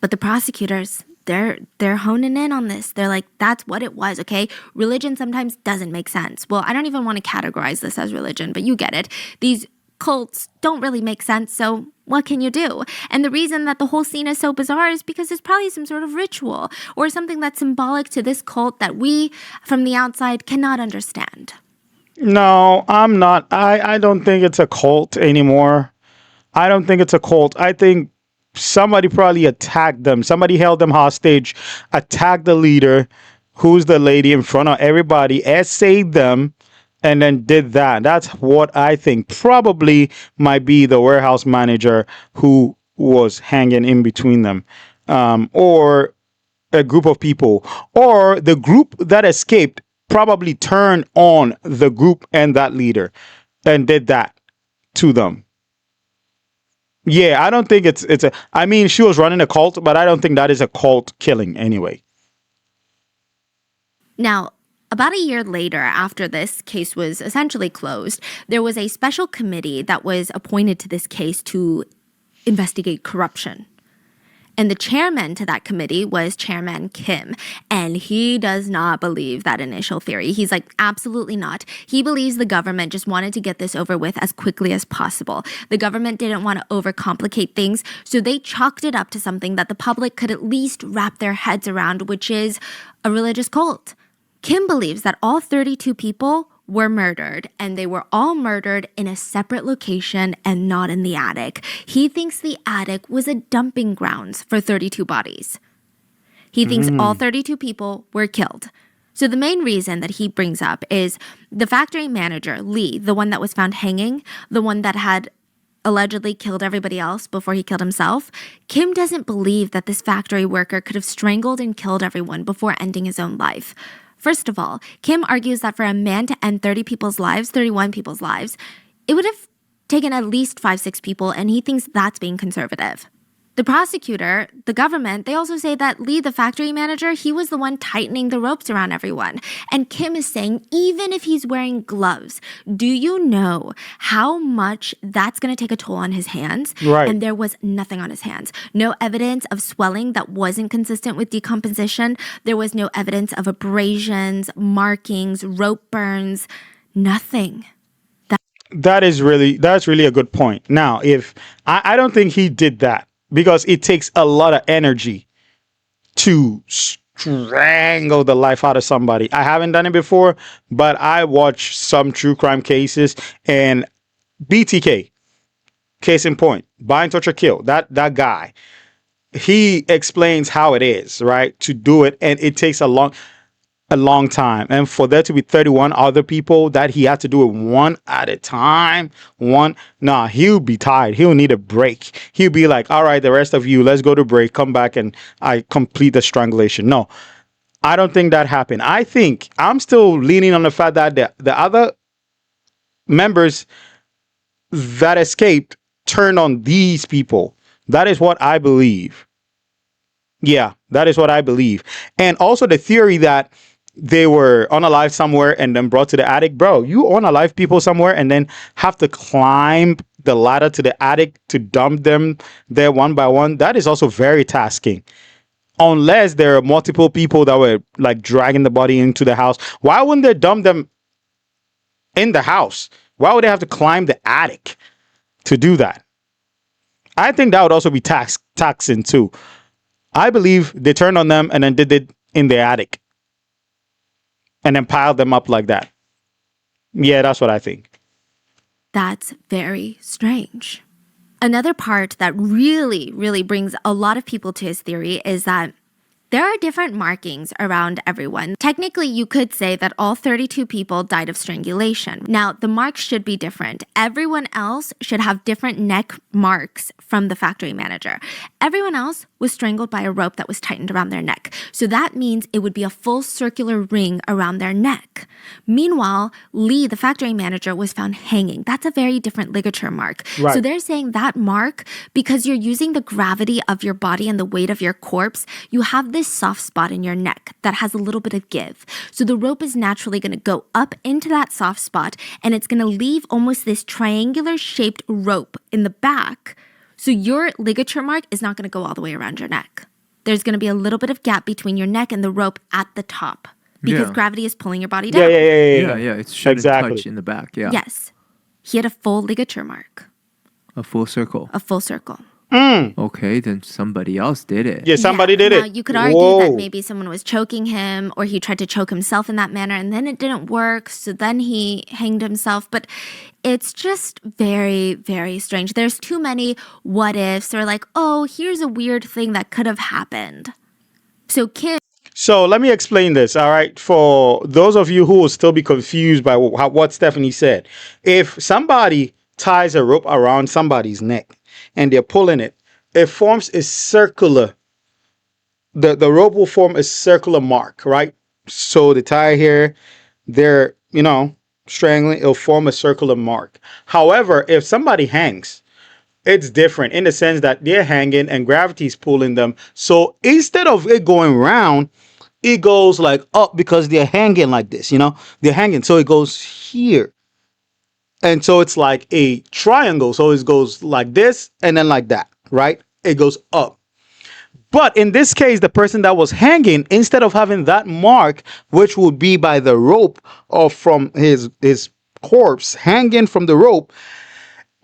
But the prosecutors, they're honing in on this. They're like, that's what it was, okay? Religion sometimes doesn't make sense. Well, I don't even want to categorize this as religion, but you get it. These cults don't really make sense, so what can you do? And the reason that the whole scene is so bizarre is because there's probably some sort of ritual or something that's symbolic to this cult that we, from the outside, cannot understand. No, I'm not. I don't think it's a cult anymore. I don't think it's a cult. I think somebody probably attacked them. Somebody held them hostage, attacked the leader, who's the lady in front of everybody, essayed them, and then did that. That's what I think. Probably might be the warehouse manager who was hanging in between them, or a group of people, or the group that escaped probably turned on the group and that leader and did that to them. Yeah, I don't think it's a. I mean, she was running a cult, but I don't think that is a cult killing anyway. Now, about a year later, after this case was essentially closed, there was a special committee that was appointed to this case to investigate corruption. And the chairman to that committee was Chairman Kim. And he does not believe that initial theory. He's like, absolutely not. He believes the government just wanted to get this over with as quickly as possible. The government didn't want to overcomplicate things, so they chalked it up to something that the public could at least wrap their heads around, which is a religious cult. Kim believes that all 32 people were murdered, and they were all murdered in a separate location and not in the attic. He thinks the attic was a dumping grounds for 32 bodies. He thinks all 32 people were killed. So the main reason that he brings up is the factory manager, Lee, the one that was found hanging, the one that had allegedly killed everybody else before he killed himself. Kim doesn't believe that this factory worker could have strangled and killed everyone before ending his own life. First of all, Kim argues that for a man to end 30 people's lives, 31 people's lives, it would have taken at least 5-6 people, and he thinks that's being conservative. The prosecutor, the government, they also say that Lee, the factory manager, he was the one tightening the ropes around everyone. And Kim is saying, even if he's wearing gloves, do you know how much that's going to take a toll on his hands? Right. And there was nothing on his hands. No evidence of swelling that wasn't consistent with decomposition. There was no evidence of abrasions, markings, rope burns, nothing. That's really a good point. Now, if I don't think he did that because it takes a lot of energy to strangle the life out of somebody. I haven't done it before, but I watch some true crime cases and BTK, case in point, bind, torture, kill. That guy, he explains how it is, right, to do it, and it takes a long time. And for there to be 31 other people that he had to do it one at a time, he'll be tired. He'll need a break. He'll be like, all right, the rest of you, let's go to break, come back, and I complete the strangulation. No, I don't think that happened. I think I'm still leaning on the fact that the other members that escaped turned on these people. That is what I believe. Yeah, that is what I believe. And also the theory that they were unalive somewhere and then brought to the attic. Bro, you unalive people somewhere and then have to climb the ladder to the attic to dump them there one by one. That is also very tasking. Unless there are multiple people that were like dragging the body into the house. Why wouldn't they dump them in the house? Why would they have to climb the attic to do that? I think that would also be taxing too. I believe they turned on them and then did it in the attic. And then piled them up like that. Yeah, that's what I think. That's very strange. Another part that really, really brings a lot of people to his theory is that there are different markings around everyone. Technically, you could say that all 32 people died of strangulation. Now, the marks should be different. Everyone else should have different neck marks from the factory manager. Everyone else was strangled by a rope that was tightened around their neck. So that means it would be a full circular ring around their neck. Meanwhile, Lee, the factory manager, was found hanging. That's a very different ligature mark. Right. So they're saying that mark, because you're using the gravity of your body and the weight of your corpse, you have this soft spot in your neck that has a little bit of give. So the rope is naturally going to go up into that soft spot and it's going to leave almost this triangular shaped rope in the back. So your ligature mark is not going to go all the way around your neck. There's going to be a little bit of gap between your neck and the rope at the top because gravity is pulling your body down. Yeah. It shouldn't touch in the back. Yeah. Yes. He had a full ligature mark. A full circle. A full circle. Okay, then somebody else did it. Yeah, somebody did Now, it. you could argue that maybe someone was choking him or he tried to choke himself in that manner and then it didn't work. So then he hanged himself. But it's just very, very strange. There's too many what ifs. They're like, oh, here's a weird thing that could have happened. So Kim. So let me explain this, all right? For those of you who will still be confused by what Stephanie said. If somebody ties a rope around somebody's neck and they're pulling it, it forms a circular, the rope will form a circular mark, right? So the tie here, they're, strangling, it'll form a circular mark. However, if somebody hangs, it's different in the sense that they're hanging and gravity is pulling them. So instead of it going round, it goes like up because they're hanging like this, they're hanging. So it goes here. And so it's like a triangle. So it goes like this and then like that, right? It goes up. But in this case, the person that was hanging, instead of having that mark, which would be by the rope or from his corpse hanging from the rope,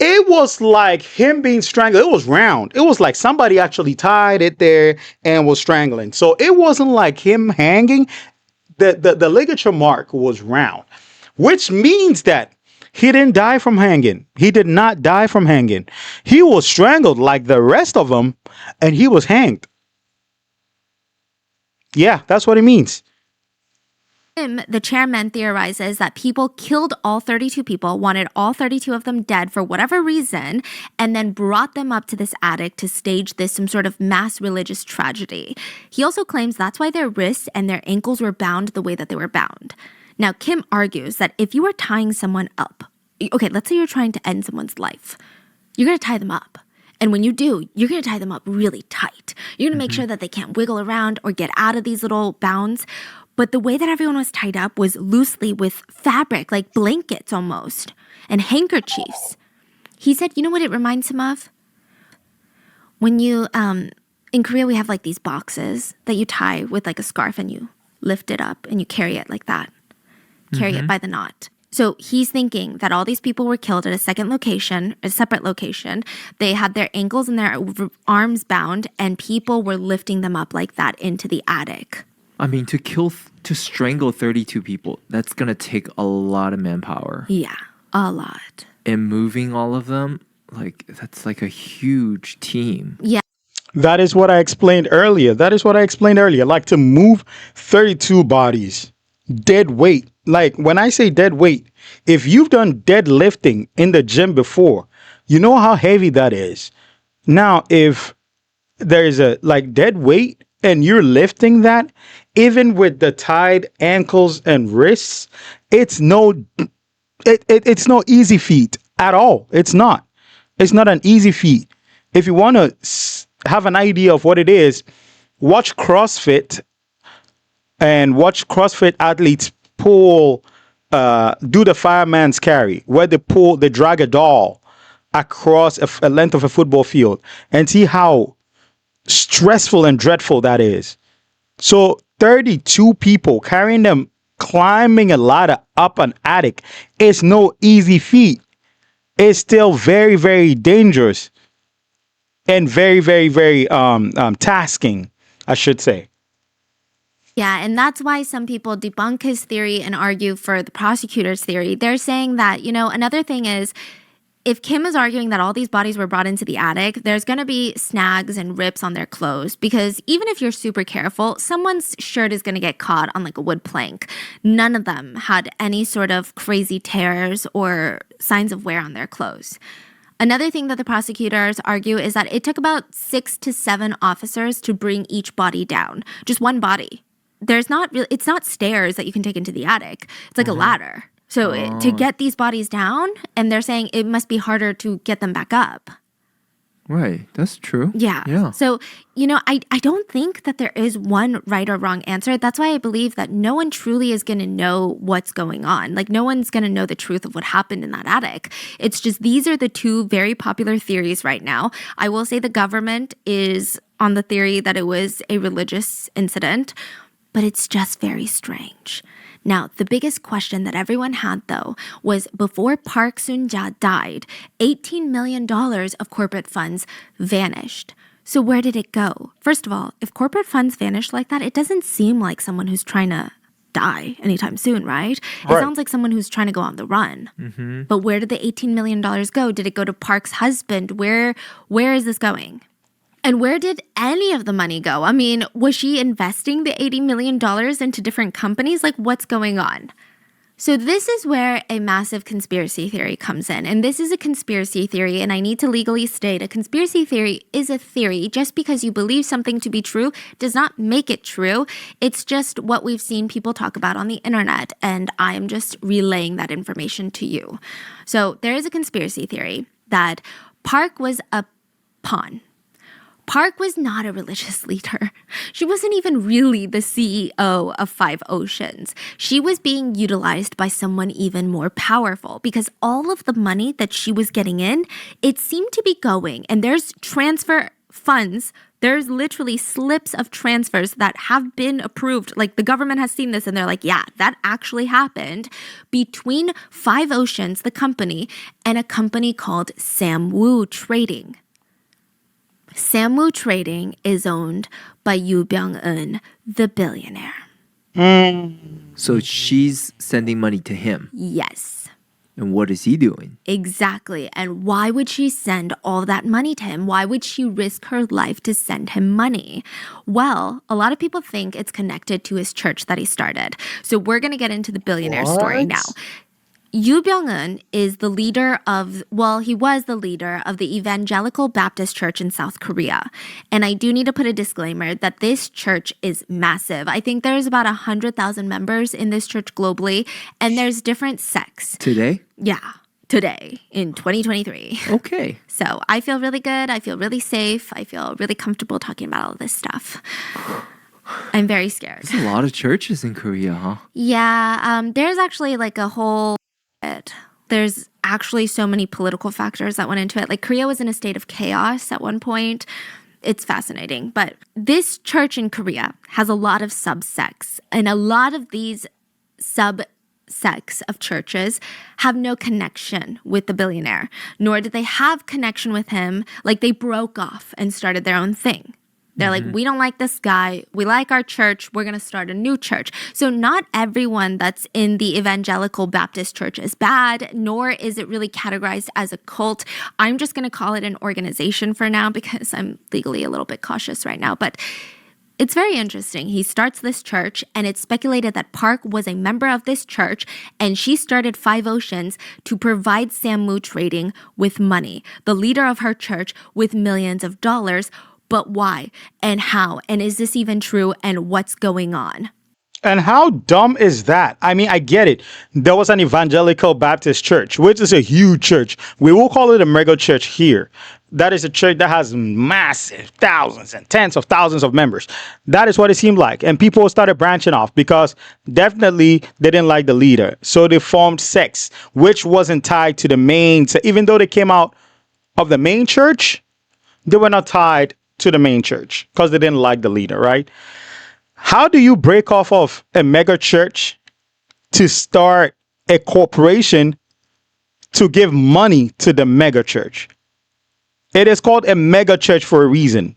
it was like him being strangled. It was round. It was like somebody actually tied it there and was strangling. So it wasn't like him hanging. The ligature mark was round, which means that he didn't die from hanging. He did not die from hanging. He was strangled like the rest of them, and he was hanged. Yeah, that's what it means. The chairman theorizes that people killed all 32 people, wanted all 32 of them dead for whatever reason, and then brought them up to this attic to stage some sort of mass religious tragedy. He also claims that's why their wrists and their ankles were bound the way that they were bound. Now, Kim argues that if you are tying someone up, okay, let's say you're trying to end someone's life, you're going to tie them up. And when you do, you're going to tie them up really tight. You're going to make sure that they can't wiggle around or get out of these little bounds. But the way that everyone was tied up was loosely with fabric, like blankets almost, and handkerchiefs. He said, you know what it reminds him of? When you, in Korea, we have like these boxes that you tie with like a scarf and you lift it up and you carry it like that. Carry it by the knot. So he's thinking that all these people were killed at a second location, a separate location. They had their ankles and their arms bound, and people were lifting them up like that into the attic. I mean, to strangle 32 people, that's going to take a lot of manpower. Yeah, a lot. And moving all of them, like, that's like a huge team. Yeah. That is what I explained earlier. Like to move 32 bodies, dead weight. Like when I say dead weight, if you've done deadlifting in the gym before, you know how heavy that is. Now, if there is a like dead weight and you're lifting that, even with the tied ankles and wrists, it's no easy feat at all. It's not an easy feat. If you want to have an idea of what it is, watch CrossFit and watch CrossFit athletes pull, do the fireman's carry, where they drag a doll across a length of a football field, and see how stressful and dreadful that is. So 32 people carrying them, climbing a ladder up an attic is no easy feat. It's still very, very dangerous and very, very, very tasking, I should say. Yeah, and that's why some people debunk his theory and argue for the prosecutor's theory. They're saying that, another thing is, if Kim is arguing that all these bodies were brought into the attic, there's going to be snags and rips on their clothes, because even if you're super careful, someone's shirt is going to get caught on like a wood plank. None of them had any sort of crazy tears or signs of wear on their clothes. Another thing that the prosecutors argue is that it took about 6 to 7 officers to bring each body down, just one body. It's not stairs that you can take into the attic. It's like a ladder. So to get these bodies down, and they're saying it must be harder to get them back up. Right. That's true. Yeah. So, I don't think that there is one right or wrong answer. That's why I believe that no one truly is going to know what's going on. Like, no one's going to know the truth of what happened in that attic. It's just these are the two very popular theories right now. I will say the government is on the theory that it was a religious incident, but it's just very strange. Now, the biggest question that everyone had, though, was before Park Soon-ja died, $18 million of corporate funds vanished. So where did it go? First of all, if corporate funds vanish like that, it doesn't seem like someone who's trying to die anytime soon, right? It sounds like someone who's trying to go on the run. Mm-hmm. But where did the $18 million go? Did it go to Park's husband? Where is this going? And where did any of the money go? I mean, was she investing the $80 million into different companies? Like, what's going on? So this is where a massive conspiracy theory comes in. And this is a conspiracy theory, and I need to legally state a conspiracy theory is a theory. Just because you believe something to be true does not make it true. It's just what we've seen people talk about on the internet, and I am just relaying that information to you. So there is a conspiracy theory that Park was a pawn. Park was not a religious leader. She wasn't even really the CEO of Five Oceans. She was being utilized by someone even more powerful, because all of the money that she was getting in, it seemed to be going, and there's transfer funds. There's literally slips of transfers that have been approved. Like, the government has seen this and they're like, yeah, that actually happened between Five Oceans, the company, and a company called Samwoo Trading. Samwoo Trading is owned by Yoo Byung-eun, the billionaire. So she's sending money to him. Yes. And what is he doing? Exactly. And why would she send all that money to him? Why would she risk her life to send him money? Well, a lot of people think it's connected to his church that he started. So we're going to get into the billionaire story now. Yoo Byung-eun is the leader of, he was the leader of the Evangelical Baptist Church in South Korea. And I do need to put a disclaimer that this church is massive. I think there's about 100,000 members in this church globally, and there's different sects. Today? Yeah. today in 2023. Okay. So I feel really good. I feel really safe. I feel really comfortable talking about all this stuff. I'm very scared. There's a lot of churches in Korea, huh? Yeah, there's actually like a whole... There's actually so many political factors that went into it. Like Korea was in a state of chaos at one point. It's fascinating. But this church in Korea has a lot of subsects. And a lot of these subsects of churches have no connection with the billionaire, nor did they have connection with him. Like they broke off and started their own thing. They're like, we don't like this guy. We like our church. We're going to start a new church. So not everyone that's in the evangelical Baptist church is bad, nor is it really categorized as a cult. I'm just going to call it an organization for now because I'm legally a little bit cautious right now. But it's very interesting. He starts this church, and it's speculated that Park was a member of this church, and she started Five Oceans to provide Sammu Trading with money, the leader of her church, with millions of dollars. But why and how? And is this even true? And what's going on? And how dumb is that? I mean, I get it. There was an evangelical Baptist church, which is a huge church. We will call it a mega church here. That is a church that has massive thousands and tens of thousands of members. That is what it seemed like. And people started branching off because definitely they didn't like the leader. So they formed sects, which wasn't tied to the main. So even though they came out of the main church, they were not tied to the main church because they didn't like the leader, right? How do you break off of a mega church to start a corporation to give money to the mega church? It is called a mega church for a reason.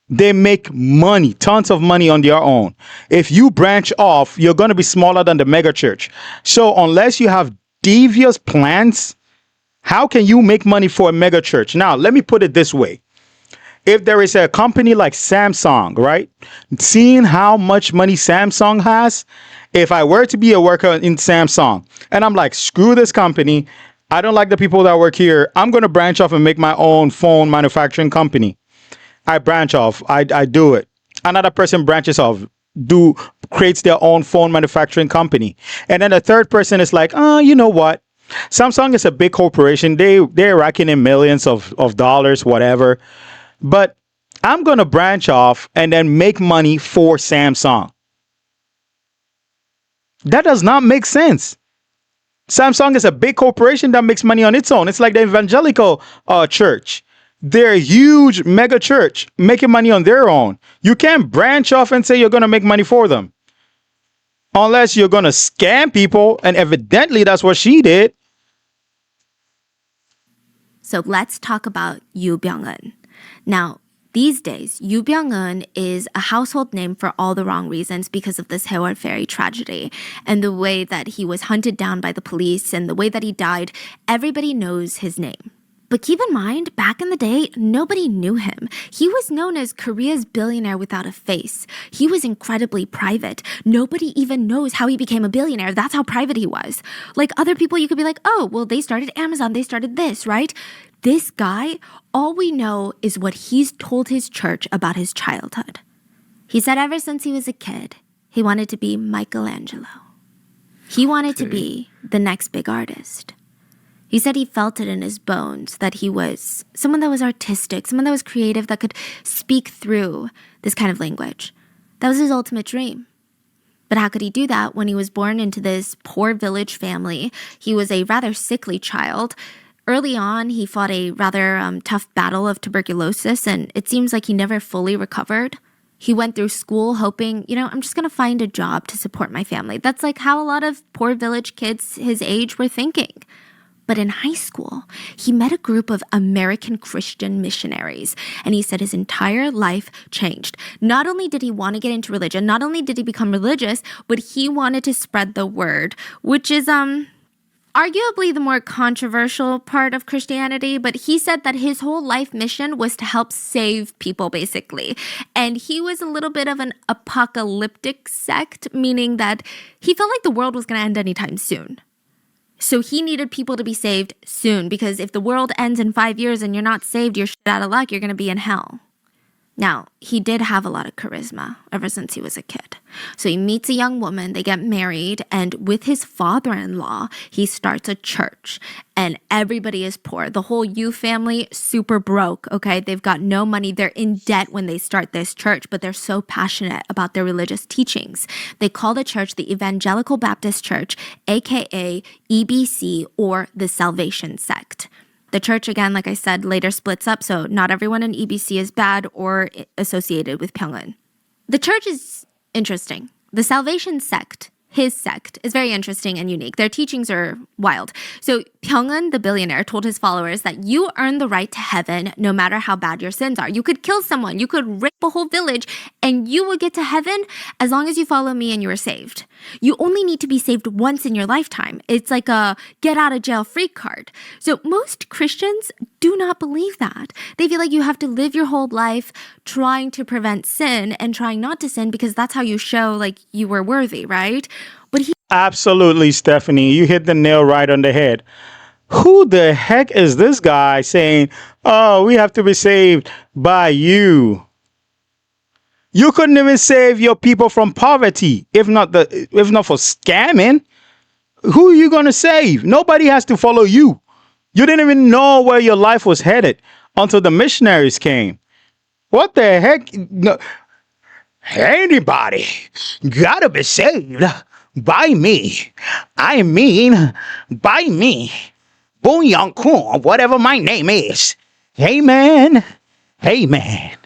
They make money, tons of money on their own. If you branch off, you're going to be smaller than the mega church. So unless you have devious plans, how can you make money for a mega church? Now, let me put it this way. If there is a company like Samsung, right? Seeing how much money Samsung has, if I were to be a worker in Samsung and I'm like, screw this company, I don't like the people that work here, I'm going to branch off and make my own phone manufacturing company. I branch off, I do it. Another person branches off, creates their own phone manufacturing company. And then the third person is like, you know what? Samsung is a big corporation. They're racking in millions of dollars, whatever. But I'm going to branch off and then make money for Samsung. That does not make sense. Samsung is a big corporation that makes money on its own. It's like the evangelical church. They're a huge mega church making money on their own. You can't branch off and say you're going to make money for them. Unless you're going to scam people. And evidently that's what she did. So let's talk about Yoo Byung-eun. Now, these days, Yoo Byung-eun is a household name for all the wrong reasons because of this Haewol Ferry tragedy and the way that he was hunted down by the police and the way that he died. Everybody knows his name. But keep in mind, back in the day, nobody knew him. He was known as Korea's billionaire without a face. He was incredibly private. Nobody even knows how he became a billionaire. That's how private he was. Like other people, you could be like, oh, well, they started Amazon. They started this, right? This guy, all we know is what he's told his church about his childhood. He said ever since he was a kid, he wanted to be Michelangelo. He wanted to be the next big artist. He said he felt it in his bones that he was someone that was artistic, someone that was creative, that could speak through this kind of language. That was his ultimate dream. But how could he do that when he was born into this poor village family? He was a rather sickly child. Early on, he fought a rather tough battle of tuberculosis, and it seems like he never fully recovered. He went through school hoping, I'm just going to find a job to support my family. That's like how a lot of poor village kids his age were thinking. But in high school, he met a group of American Christian missionaries, and he said his entire life changed. Not only did he want to get into religion, not only did he become religious, but he wanted to spread the word, which is arguably the more controversial part of Christianity, but he said that his whole life mission was to help save people, basically. And he was a little bit of an apocalyptic sect, meaning that he felt like the world was going to end anytime soon. So he needed people to be saved soon, because if the world ends in 5 years and you're not saved, you're shit out of luck, you're going to be in hell. Now, he did have a lot of charisma ever since he was a kid. So he meets a young woman, they get married, and with his father-in-law, he starts a church. And everybody is poor. The whole Yu family, super broke, okay? They've got no money. They're in debt when they start this church, but they're so passionate about their religious teachings. They call the church the Evangelical Baptist Church, aka EBC, or the Salvation Sect. The church, again, like I said, later splits up, so not everyone in EBC is bad or associated with Pyongyang. The church is interesting. The Salvation Sect, his sect, is very interesting and unique. Their teachings are wild. So Pyongyang, the billionaire, told his followers that you earn the right to heaven no matter how bad your sins are. You could kill someone, you could rape a whole village, and you will get to heaven as long as you follow me and you are saved. You only need to be saved once in your lifetime. It's like a get out of jail free card. So most Christians do not believe that. They feel like you have to live your whole life trying to prevent sin and trying not to sin because that's how you show like you were worthy, right? But he Absolutely, Stephanie. You hit the nail right on the head. Who the heck is this guy saying, oh, we have to be saved by you? You couldn't even save your people from poverty, if not for scamming. Who are you going to save? Nobody has to follow you. You didn't even know where your life was headed until the missionaries came. What the heck? No, anybody gotta be saved by me. I mean, by me. Boon Young Kun, whatever my name is. Amen. Amen.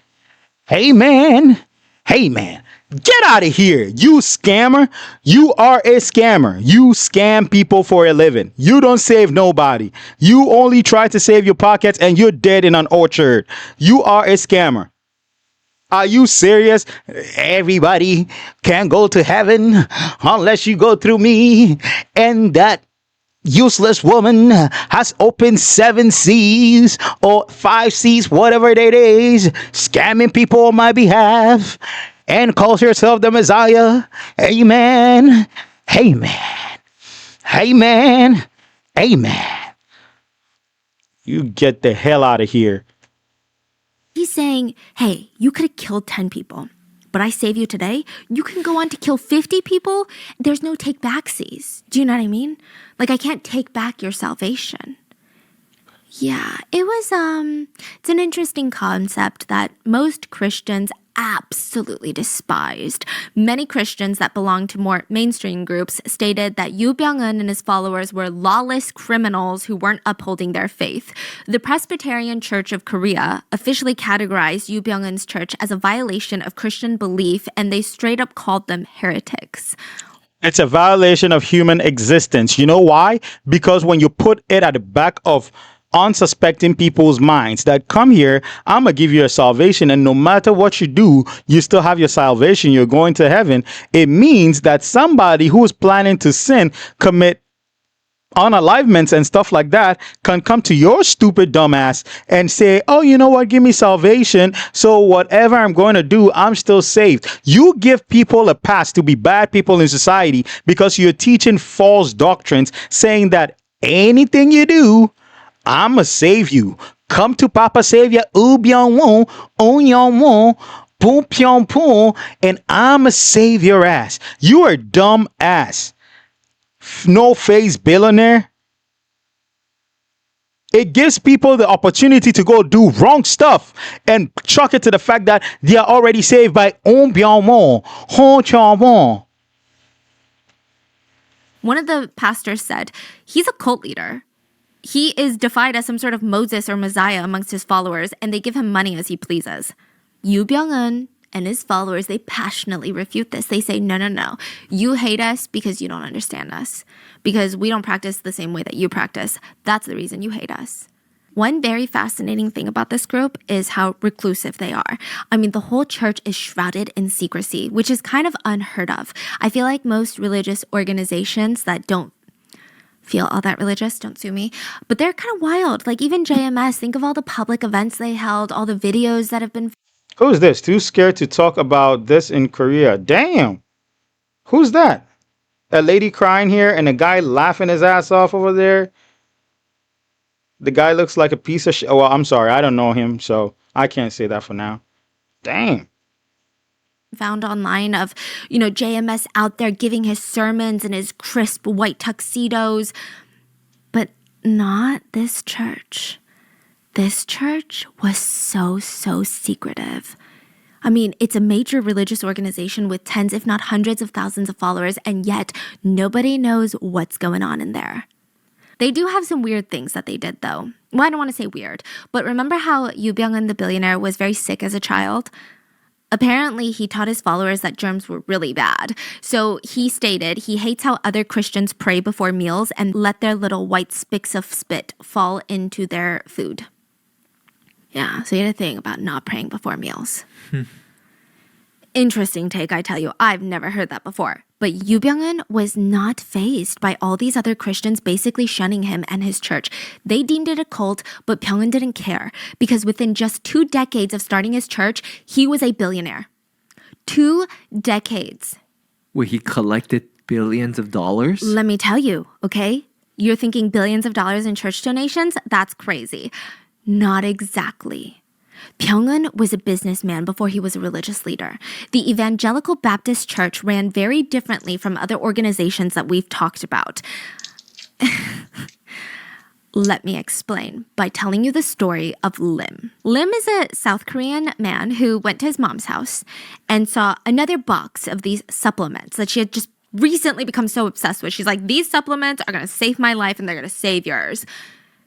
Amen. Amen. Get out of here, you scammer. You are a scammer. You scam people for a living. You don't save nobody. You only try to save your pockets and you're dead in an orchard. You are a scammer. Are you serious? Everybody can go to heaven unless you go through me. And that useless woman has opened 7 seas or 5 seas, whatever it is, scamming people on my behalf and calls herself the Messiah. Amen. Amen. Amen. Amen. You get the hell out of here. He's saying, hey, you could have killed 10 people, but I save you today. You can go on to kill 50 people. There's no take backsies. Do you know what I mean? Like, I can't take back your salvation. Yeah, it's an interesting concept that most Christians absolutely despised. Many Christians that belong to more mainstream groups stated that Yu Byung-eun and his followers were lawless criminals who weren't upholding their faith. The Presbyterian Church of Korea officially categorized Yu Byung-eun's church as a violation of Christian belief, and they straight up called them heretics. It's a violation of human existence. You know why? Because when you put it at the back of unsuspecting people's minds that come here, I'm gonna give you a salvation, and no matter what you do, you still have your salvation, you're going to heaven. It means that somebody who is planning to sin, commit unalivements and stuff like that, can come to your stupid dumbass and say, oh, you know what, give me salvation, so whatever I'm going to do, I'm still saved. You give people a pass to be bad people in society because you're teaching false doctrines, saying that anything you do, I'ma save you. Come to Papa Savior, Byung Won, On Yon Won, Boom Pyong Poon, and I'ma save your ass. You are dumb ass. No face billionaire. It gives people the opportunity to go do wrong stuff and chalk it to the fact that they are already saved by On Byung Won, Hon Chong Won. One of the pastors said, he's a cult leader. He is defied as some sort of Moses or Messiah amongst his followers, and they give him money as he pleases. Yu Byung-eun and his followers, they passionately refute this. They say, no. You hate us because you don't understand us. Because we don't practice the same way that you practice. That's the reason you hate us. One very fascinating thing about this group is how reclusive they are. I mean, the whole church is shrouded in secrecy, which is kind of unheard of. I feel like most religious organizations that don't feel all that religious, don't sue me, but they're kind of wild. Like even JMS, think of all the public events they held, all the videos that have been. Who's this? Too scared to talk about this in Korea. Damn. Who's that? A lady crying here and a guy laughing his ass off over there. The guy looks like a piece of shit. Well, I'm sorry. I don't know him, so I can't say that for now. Dang. Found online of, JMS out there giving his sermons in his crisp white tuxedos. But not this church. This church was so secretive. I mean, it's a major religious organization with tens, if not hundreds of thousands of followers, and yet nobody knows what's going on in there. They do have some weird things that they did, though. Well, I don't want to say weird, but remember how Yu Byung-eun, the billionaire, was very sick as a child? Apparently, he taught his followers that germs were really bad. So he stated he hates how other Christians pray before meals and let their little white spicks of spit fall into their food. Yeah, so he had a thing about not praying before meals. Interesting take, I tell you. I've never heard that before. But Yu Byung-eun was not fazed by all these other Christians basically shunning him and his church. They deemed it a cult, but Byung-eun didn't care because within just 2 decades of starting his church, he was a billionaire. 2 decades. Where he collected billions of dollars? Let me tell you, okay? You're thinking billions of dollars in church donations? That's crazy. Not exactly. Byung-eun was a businessman before he was a religious leader. The Evangelical Baptist Church ran very differently from other organizations that we've talked about. Let me explain by telling you the story of Lim. Lim is a South Korean man who went to his mom's house and saw another box of these supplements that she had just recently become so obsessed with. She's like, these supplements are going to save my life and they're going to save yours.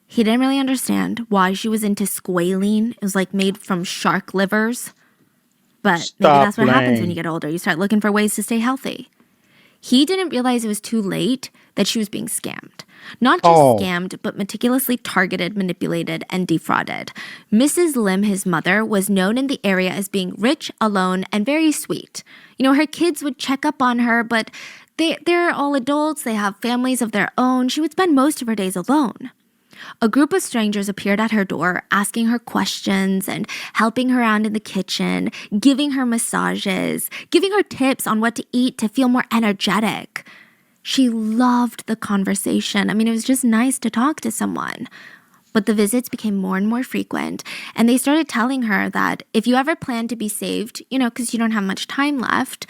He didn't really understand why she was into squalene. It was like made from shark livers. But maybe that's what happens when you get older. You start looking for ways to stay healthy. He didn't realize it was too late that she was being scammed. Not just scammed, but meticulously targeted, manipulated, and defrauded. Mrs. Lim, his mother, was known in the area as being rich, alone, and very sweet. Her kids would check up on her, but they're all adults. They have families of their own. She would spend most of her days alone. A group of strangers appeared at her door, asking her questions and helping her around in the kitchen, giving her massages, giving her tips on what to eat to feel more energetic. She loved the conversation. I mean, it was just nice to talk to someone. But the visits became more and more frequent, and they started telling her that if you ever plan to be saved, because you don't have much time left,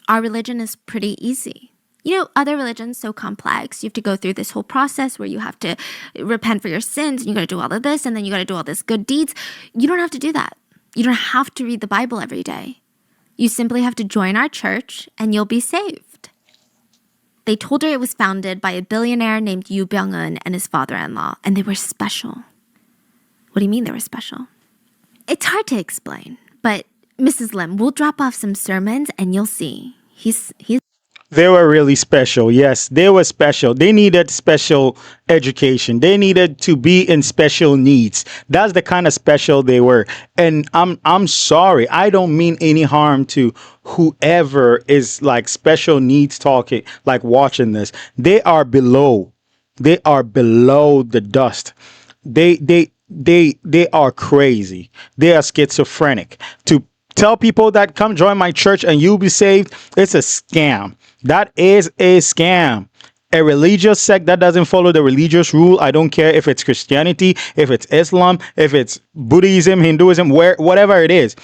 our religion is pretty easy. Other religions so complex. You have to go through this whole process where you have to repent for your sins, and you got to do all of this, and then you got to do all this good deeds. You don't have to do that. You don't have to read the Bible every day. You simply have to join our church, and you'll be saved. They told her it was founded by a billionaire named Yu Byung-eun and his father-in-law, and they were special. What do you mean they were special? It's hard to explain, but Mrs. Lim, we'll drop off some sermons, and you'll see. He's They were really special. Yes, they were special. They needed special education. They needed to be in special needs. That's the kind of special they were. And I'm sorry. I don't mean any harm to whoever is like special needs talking, like watching this. They are below. They are below the dust. They are crazy. They are schizophrenic. To tell people that come join my church and you'll be saved, it's a scam. That is a scam. A religious sect that doesn't follow the religious rule. I don't care if it's Christianity, if it's Islam, if it's Buddhism, Hinduism, whatever it is.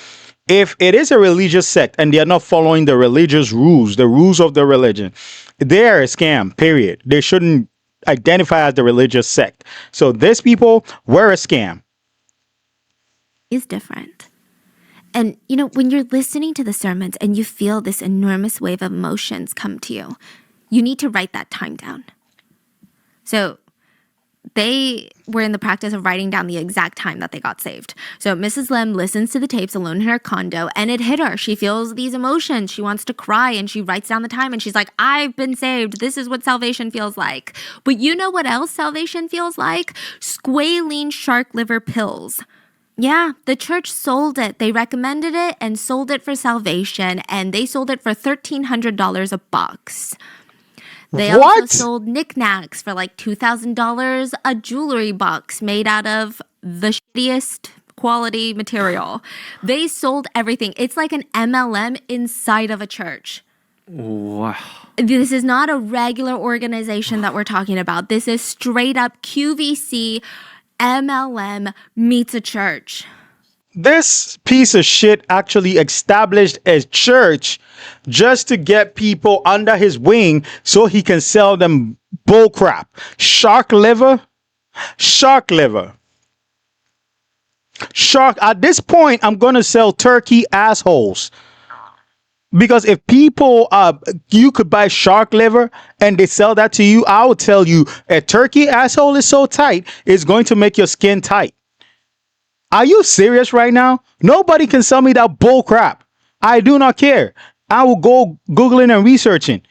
If it is a religious sect and they are not following the religious rules, the rules of the religion, they are a scam, period. They shouldn't identify as the religious sect. So these people were a scam. is different. And, when you're listening to the sermons and you feel this enormous wave of emotions come to you, you need to write that time down. So they were in the practice of writing down the exact time that they got saved. So Mrs. Lim listens to the tapes alone in her condo, and it hit her. She feels these emotions. She wants to cry, and she writes down the time, and she's like, I've been saved. This is what salvation feels like. But you know what else salvation feels like? Squalene shark liver pills. Yeah, the church sold it. They recommended it and sold it for salvation, and they sold it for $1,300 a box. They also sold knickknacks for like $2,000 a jewelry box made out of the shittiest quality material. They sold everything. It's like an MLM inside of a church. Wow. This is not a regular organization that we're talking about. This is straight up QVC MLM meets a church. This piece of shit actually established a church just to get people under his wing so he can sell them bullcrap. Shark liver, shark liver. Shark. At this point, I'm gonna sell turkey assholes. Because if people, you could buy shark liver and they sell that to you, I will tell you a turkey asshole is so tight, it's going to make your skin tight. Are you serious right now? Nobody can sell me that bull crap. I do not care. I will go Googling and researching.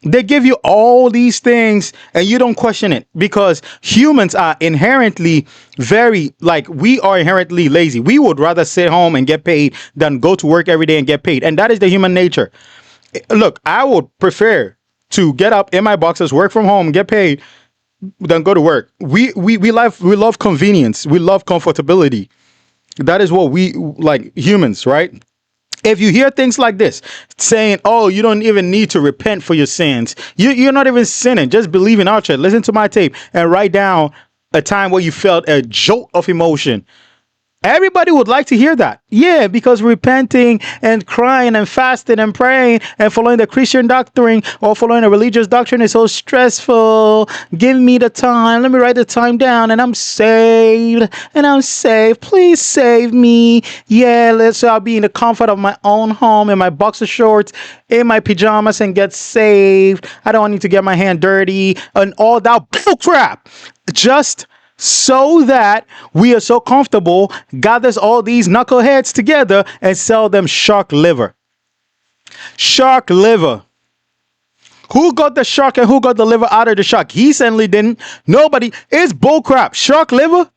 They give you all these things and you don't question it because humans are inherently we are inherently lazy. We would rather sit home and get paid than go to work every day and get paid. And that is the human nature. Look, I would prefer to get up in my boxes, work from home, get paid than go to work. We love convenience. We love comfortability. That is what we like humans, right? If you hear things like this, saying, oh, you don't even need to repent for your sins. You're not even sinning. Just believe in Archer. Listen to my tape and write down a time where you felt a jolt of emotion. Everybody would like to hear that. Yeah, because repenting and crying and fasting and praying and following the Christian doctrine or following a religious doctrine is so stressful. Give me the time. Let me write the time down and I'm saved. And I'm saved. Please save me. Yeah, I'll be in the comfort of my own home in my boxer shorts, in my pajamas and get saved. I don't need to get my hand dirty and all that bull crap. Just so that we are so comfortable, gathers all these knuckleheads together and sell them shark liver. Shark liver. Who got the shark and who got the liver out of the shark? He certainly didn't. Nobody. It's bullcrap. Shark liver?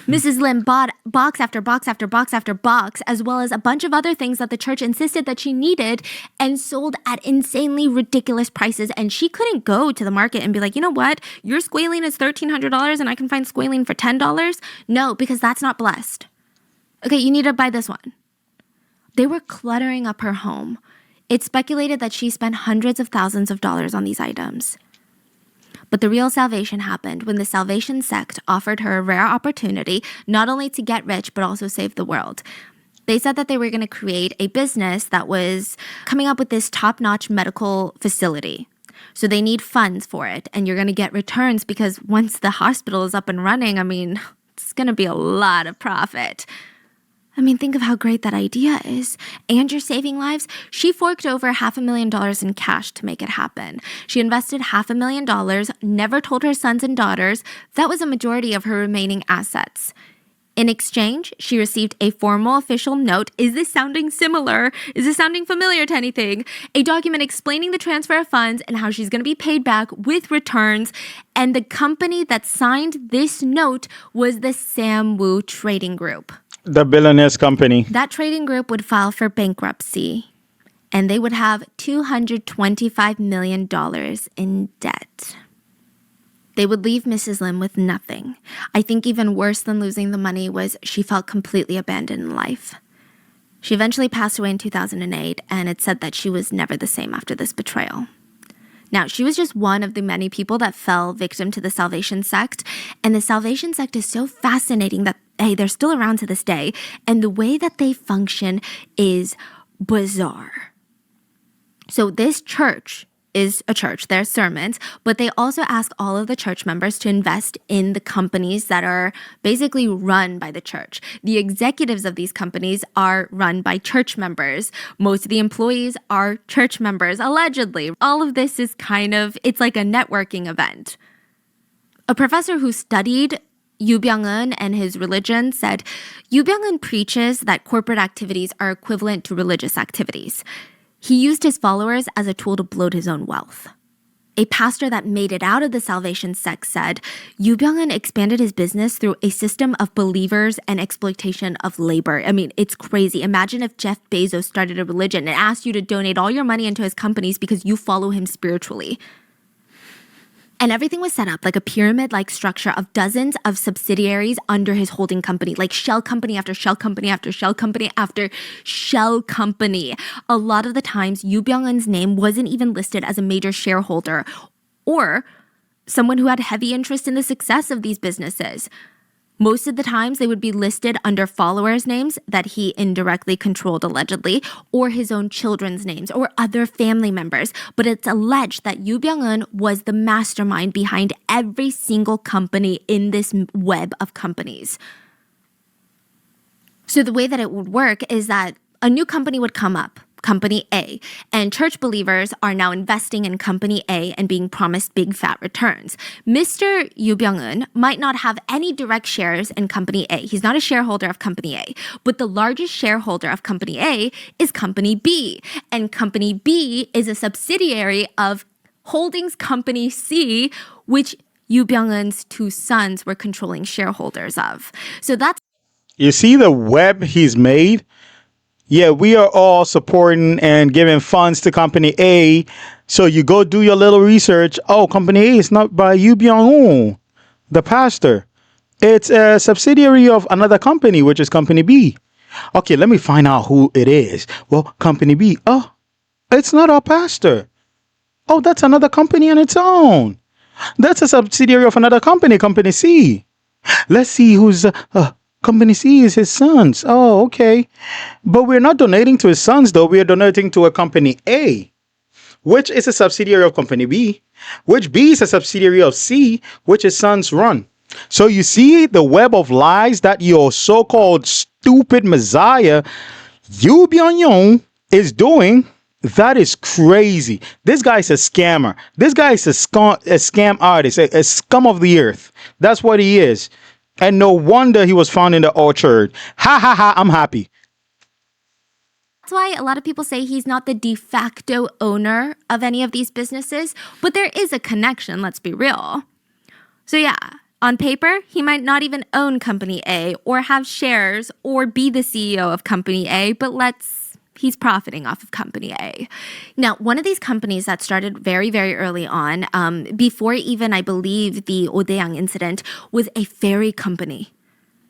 Mrs. Lim bought box after box after box after box, as well as a bunch of other things that the church insisted that she needed and sold at insanely ridiculous prices. And she couldn't go to the market and be like, you know what? Your squalene is $1,300 and I can find squalene for $10. No, because that's not blessed. Okay, you need to buy this one. They were cluttering up her home. It's speculated that she spent hundreds of thousands of dollars on these items. But the real salvation happened when the Salvation sect offered her a rare opportunity not only to get rich, but also save the world. They said that they were going to create a business that was coming up with this top-notch medical facility. So they need funds for it, and you're going to get returns because once the hospital is up and running, it's going to be a lot of profit. Think of how great that idea is. And you're saving lives. She forked over $500,000 in cash to make it happen. She invested $500,000, never told her sons and daughters. That was a majority of her remaining assets. In exchange, she received a formal official note. Is this sounding similar? Is this sounding familiar to anything? A document explaining the transfer of funds and how she's going to be paid back with returns. And the company that signed this note was the Sam Wu Trading Group. The Billionaires company. That trading group would file for bankruptcy, and they would have $225 million in debt. They would leave Mrs. Lim with nothing. I think even worse than losing the money was she felt completely abandoned in life. She eventually passed away in 2008, and it's said that she was never the same after this betrayal. Now, she was just one of the many people that fell victim to the Salvation sect, and the Salvation sect is so fascinating that, hey, they're still around to this day, and the way that they function is bizarre. So this church is a church, their sermons, but they also ask all of the church members to invest in the companies that are basically run by the church. The executives of these companies are run by church members. Most of the employees are church members, allegedly. All of this is it's like a networking event. A professor who studied Yu Byung-eun and his religion said, Yu Byung-eun preaches that corporate activities are equivalent to religious activities. He used his followers as a tool to bloat his own wealth. A pastor that made it out of the Salvation sect said, Yu Byung-eun expanded his business through a system of believers and exploitation of labor. It's crazy. Imagine if Jeff Bezos started a religion and asked you to donate all your money into his companies because you follow him spiritually. And everything was set up like a pyramid-like structure of dozens of subsidiaries under his holding company, like shell company after shell company after shell company after shell company. A lot of the times, Yoo Byung-eun's name wasn't even listed as a major shareholder or someone who had heavy interest in the success of these businesses. Most of the times, they would be listed under followers' names that he indirectly controlled, allegedly, or his own children's names, or other family members. But it's alleged that Yoo Byung-eun was the mastermind behind every single company in this web of companies. So the way that it would work is that a new company would come up, Company A, and church believers are now investing in Company A and being promised big fat returns. Mr. Yoo Byung-eun might not have any direct shares in Company A. He's not a shareholder of Company A, but the largest shareholder of Company A is Company B, and Company B is a subsidiary of Holdings Company C, which Yoo Byung-eun's two sons were controlling shareholders of. So that's You see the web he's made? Yeah, we are all supporting and giving funds to Company A. So you go do your little research. Oh, Company A is not by Yoo Byung-eun, the pastor. It's a subsidiary of another company, which is Company B. Okay, let me find out who it is. Well, Company B. Oh, it's not our pastor. Oh, that's another company on its own. That's a subsidiary of another company, Company C. Let's see who's Company C is his sons. Oh, okay. But we're not donating to his sons, though. We are donating to a Company A, which is a subsidiary of Company B, which B is a subsidiary of C, which his sons run. So you see the web of lies that your so-called stupid messiah, Yoo Byung-eun, is doing. That is crazy. This guy is a scammer. This guy is a scam artist, a scum of the earth. That's what he is. And no wonder he was found in the orchard. Ha ha ha, I'm happy. That's why a lot of people say he's not the de facto owner of any of these businesses, but there is a connection, let's be real. So yeah, on paper, he might not even own Company A or have shares or be the CEO of Company A, but he's profiting off of Company A. Now, one of these companies that started very, very early on, before even, I believe, the Odaeyang incident, was a ferry company.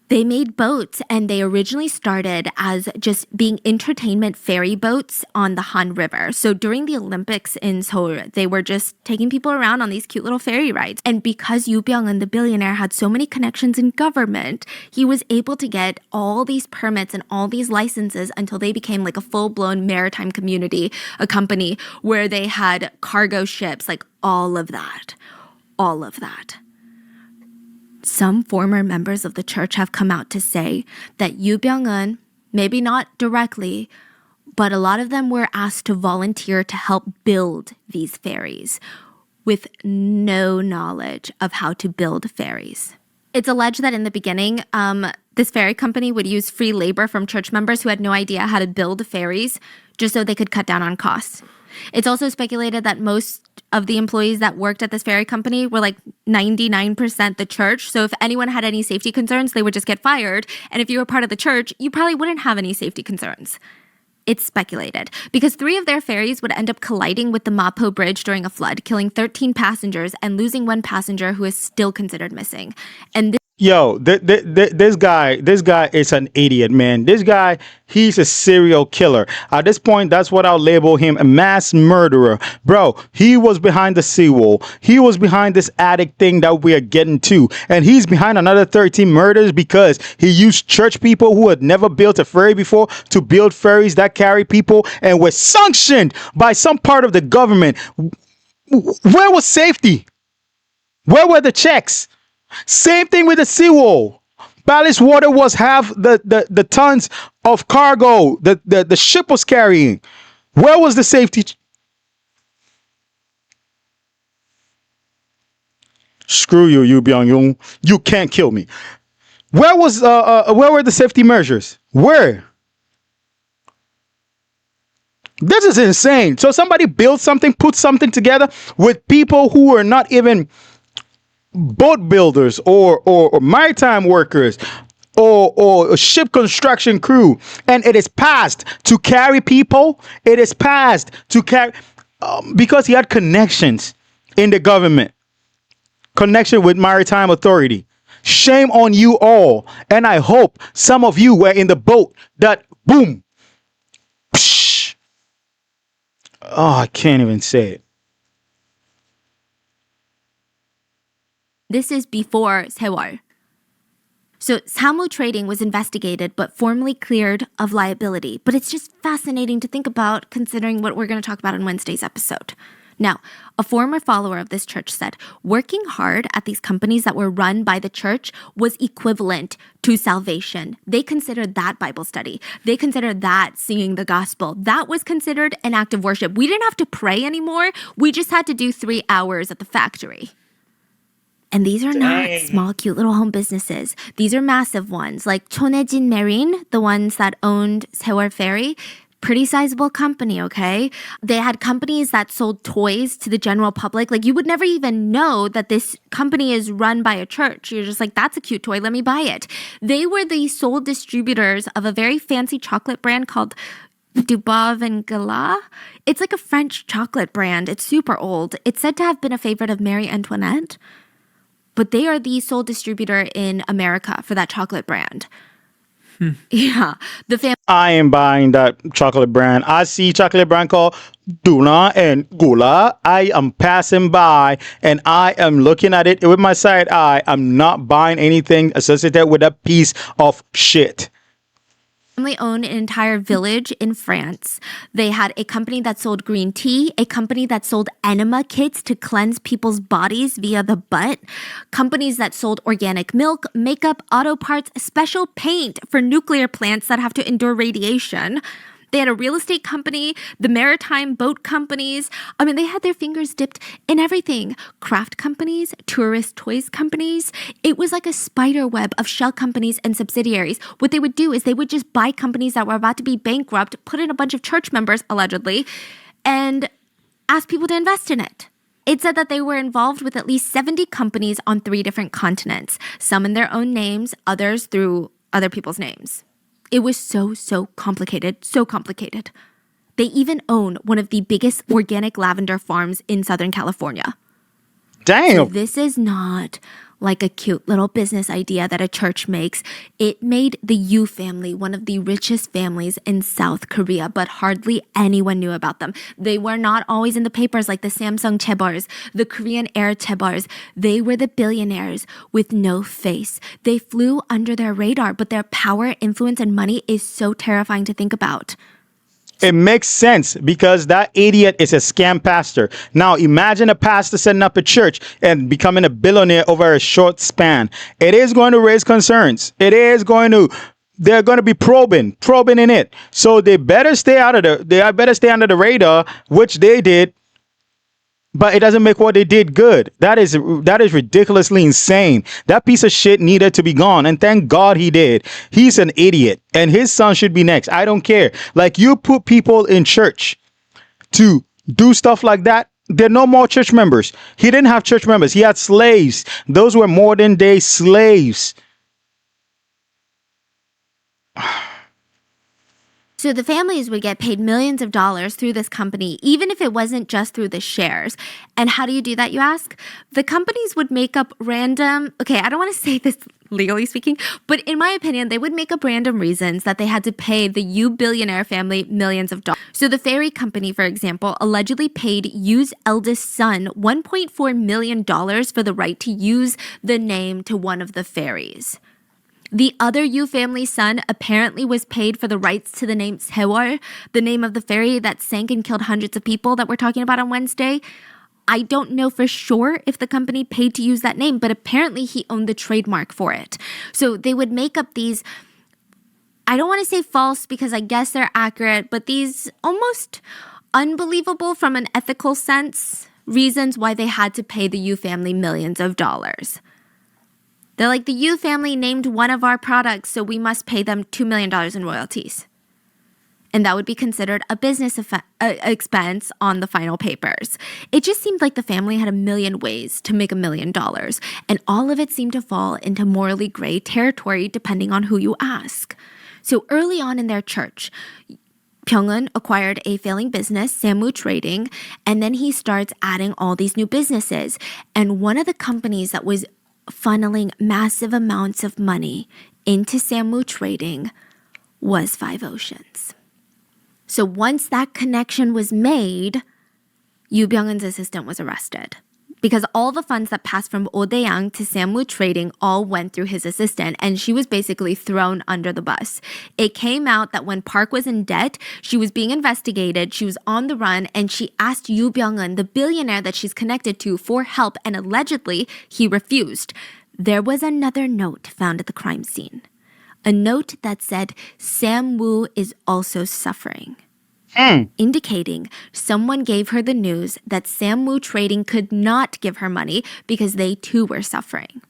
They made boats, and they originally started as just being entertainment ferry boats on the Han River. So during the Olympics in Seoul, they were just taking people around on these cute little ferry rides. And because Yoo Byung-eun, the billionaire, had so many connections in government, he was able to get all these permits and all these licenses until they became like a full-blown maritime community, a company where they had cargo ships, like all of that. All of that. Some former members of the church have come out to say that Yoo Byung-eun, maybe not directly, but a lot of them were asked to volunteer to help build these ferries with no knowledge of how to build ferries. It's alleged that in the beginning, this ferry company would use free labor from church members who had no idea how to build ferries just so they could cut down on costs. It's also speculated that most of the employees that worked at this ferry company were like 99% the church. So if anyone had any safety concerns, they would just get fired. And if you were part of the church, you probably wouldn't have any safety concerns. It's speculated because 3 of their ferries would end up colliding with the Mapo Bridge during a flood, killing 13 passengers and losing 1 passenger who is still considered missing. And Yo, this guy is an idiot, man. This guy, he's a serial killer. At this point, that's what I'll label him, a mass murderer. Bro, he was behind the seawall. He was behind this addict thing that we are getting to. And he's behind another 13 murders because he used church people who had never built a ferry before to build ferries that carry people and were sanctioned by some part of the government. Where was safety? Where were the checks? Same thing with the seawall. Ballast water was half the tons of cargo the ship was carrying. Where was the safety? Screw you, Yoo Byung-eun. You can't kill me. Where were the safety measures? Where? This is insane. So somebody built something, put something together with people who are not even boat builders or maritime workers or ship construction crew, and it is passed to carry people. It is passed to carry because he had connections in the government. connection with maritime authority. Shame on you all. And I hope some of you were in the boat that boom. Psh. Oh, I can't even say it. This is before 세월. So Samu Trading was investigated but formally cleared of liability. But it's just fascinating to think about considering what we're going to talk about in Wednesday's episode. Now, a former follower of this church said working hard at these companies that were run by the church was equivalent to salvation. They considered that Bible study. They considered that singing the gospel. That was considered an act of worship. We didn't have to pray anymore. We just had to do 3 hours at the factory. And these are not small, cute little home businesses. These are massive ones, like Chonejin Marine, the ones that owned Sewol Ferry. Pretty sizable company, okay? They had companies that sold toys to the general public. Like, you would never even know that this company is run by a church. You're just like, that's a cute toy, let me buy it. They were the sole distributors of a very fancy chocolate brand called Dubov and Gala. It's like a French chocolate brand. It's super old. It's said to have been a favorite of Marie Antoinette. But they are the sole distributor in America for that chocolate brand. Yeah. The family. I am buying that chocolate brand. I see chocolate brand called Duna and Gula. I am passing by and I am looking at it with my side eye. I'm not buying anything associated with that piece of shit. Family owned an entire village in France. They had a company that sold green tea, a company that sold enema kits to cleanse people's bodies via the butt, companies that sold organic milk, makeup, auto parts, special paint for nuclear plants that have to endure radiation. They had a real estate company, the maritime boat companies. I mean, they had their fingers dipped in everything. Craft companies, tourist toys companies. It was like a spider web of shell companies and subsidiaries. What they would do is they would just buy companies that were about to be bankrupt, put in a bunch of church members, allegedly, and ask people to invest in it. It said that they were involved with at least 70 companies on 3 different continents, some in their own names, others through other people's names. It was so complicated, so complicated. They even own one of the biggest organic lavender farms in Southern California. Damn. So this is not like a cute little business idea that a church makes. It made the Yu family one of the richest families in South Korea, but hardly anyone knew about them. They were not always in the papers like the Samsung chaebars, the Korean Air chaebars. They were the billionaires with no face. They flew under their radar, but their power, influence, and money is so terrifying to think about. It makes sense because that idiot is a scam pastor. Now imagine a pastor setting up a church and becoming a billionaire over a short span. It is going to raise concerns. They're going to be probing in it. So they better stay under the radar, which they did. But it doesn't make what they did good. That is ridiculously insane. That piece of shit needed to be gone. And thank God he did. He's an idiot. And his son should be next. I don't care. Like, you put people in church to do stuff like that. There are no more church members. He didn't have church members. He had slaves. Those were modern day slaves. So the families would get paid millions of dollars through this company, even if it wasn't just through the shares. And how do you do that, you ask? The companies would make up random, I don't want to say this legally speaking, but in my opinion, they would make up random reasons that they had to pay the Yu billionaire family millions of dollars. So the ferry company, for example, allegedly paid Yu's eldest son $1.4 million for the right to use the name to one of the ferries. The other Yu family son apparently was paid for the rights to the name Sewol, the name of the ferry that sank and killed hundreds of people that we're talking about on Wednesday. I don't know for sure if the company paid to use that name, but apparently he owned the trademark for it. So they would make up these, I don't want to say false because I guess they're accurate, but these almost unbelievable from an ethical sense reasons why they had to pay the Yu family millions of dollars. They're like, the Yu family named one of our products, so we must pay them $2 million in royalties. And that would be considered a business expense on the final papers. It just seemed like the family had a million ways to make $1 million, and all of it seemed to fall into morally gray territory depending on who you ask. So early on in their church, Pyongun acquired a failing business, Samwoo Trading, and then he starts adding all these new businesses. And one of the companies that was funneling massive amounts of money into Samwoo Trading was Five Oceans. So once that connection was made, Yoo Byung-eun's assistant was arrested because all the funds that passed from Oh Dae-yang to Samwoo Trading all went through his assistant, and she was basically thrown under the bus. It came out that when Park was in debt, she was being investigated, she was on the run, and she asked Yoo Byung-eun, the billionaire that she's connected to, for help, and allegedly he refused. There was another note found at the crime scene. A note that said, Samwoo is also suffering. Indicating someone gave her the news that Samwoo Trading could not give her money because they too were suffering.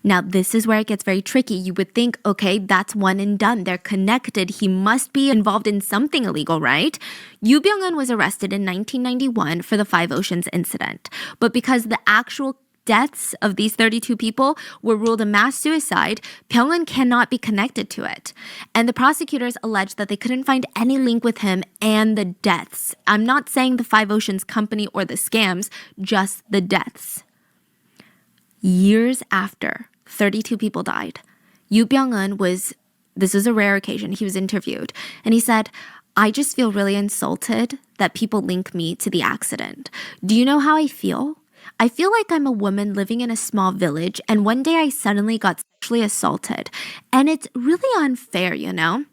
Now, this is where it gets very tricky. You would think, okay, that's one and done. They're connected. He must be involved in something illegal, right? Yoo Byung-eun was arrested in 1991 for the Five Oceans incident. But because the actual deaths of these 32 people were ruled a mass suicide, Pyongun cannot be connected to it. And the prosecutors alleged that they couldn't find any link with him and the deaths. I'm not saying the Five Oceans company or the scams, just the deaths. Years after 32 people died, Yoo Byung-eun this is a rare occasion, he was interviewed, and he said, I just feel really insulted that people link me to the accident. Do you know how I feel? I feel like I'm a woman living in a small village, and one day I suddenly got sexually assaulted. And it's really unfair, you know?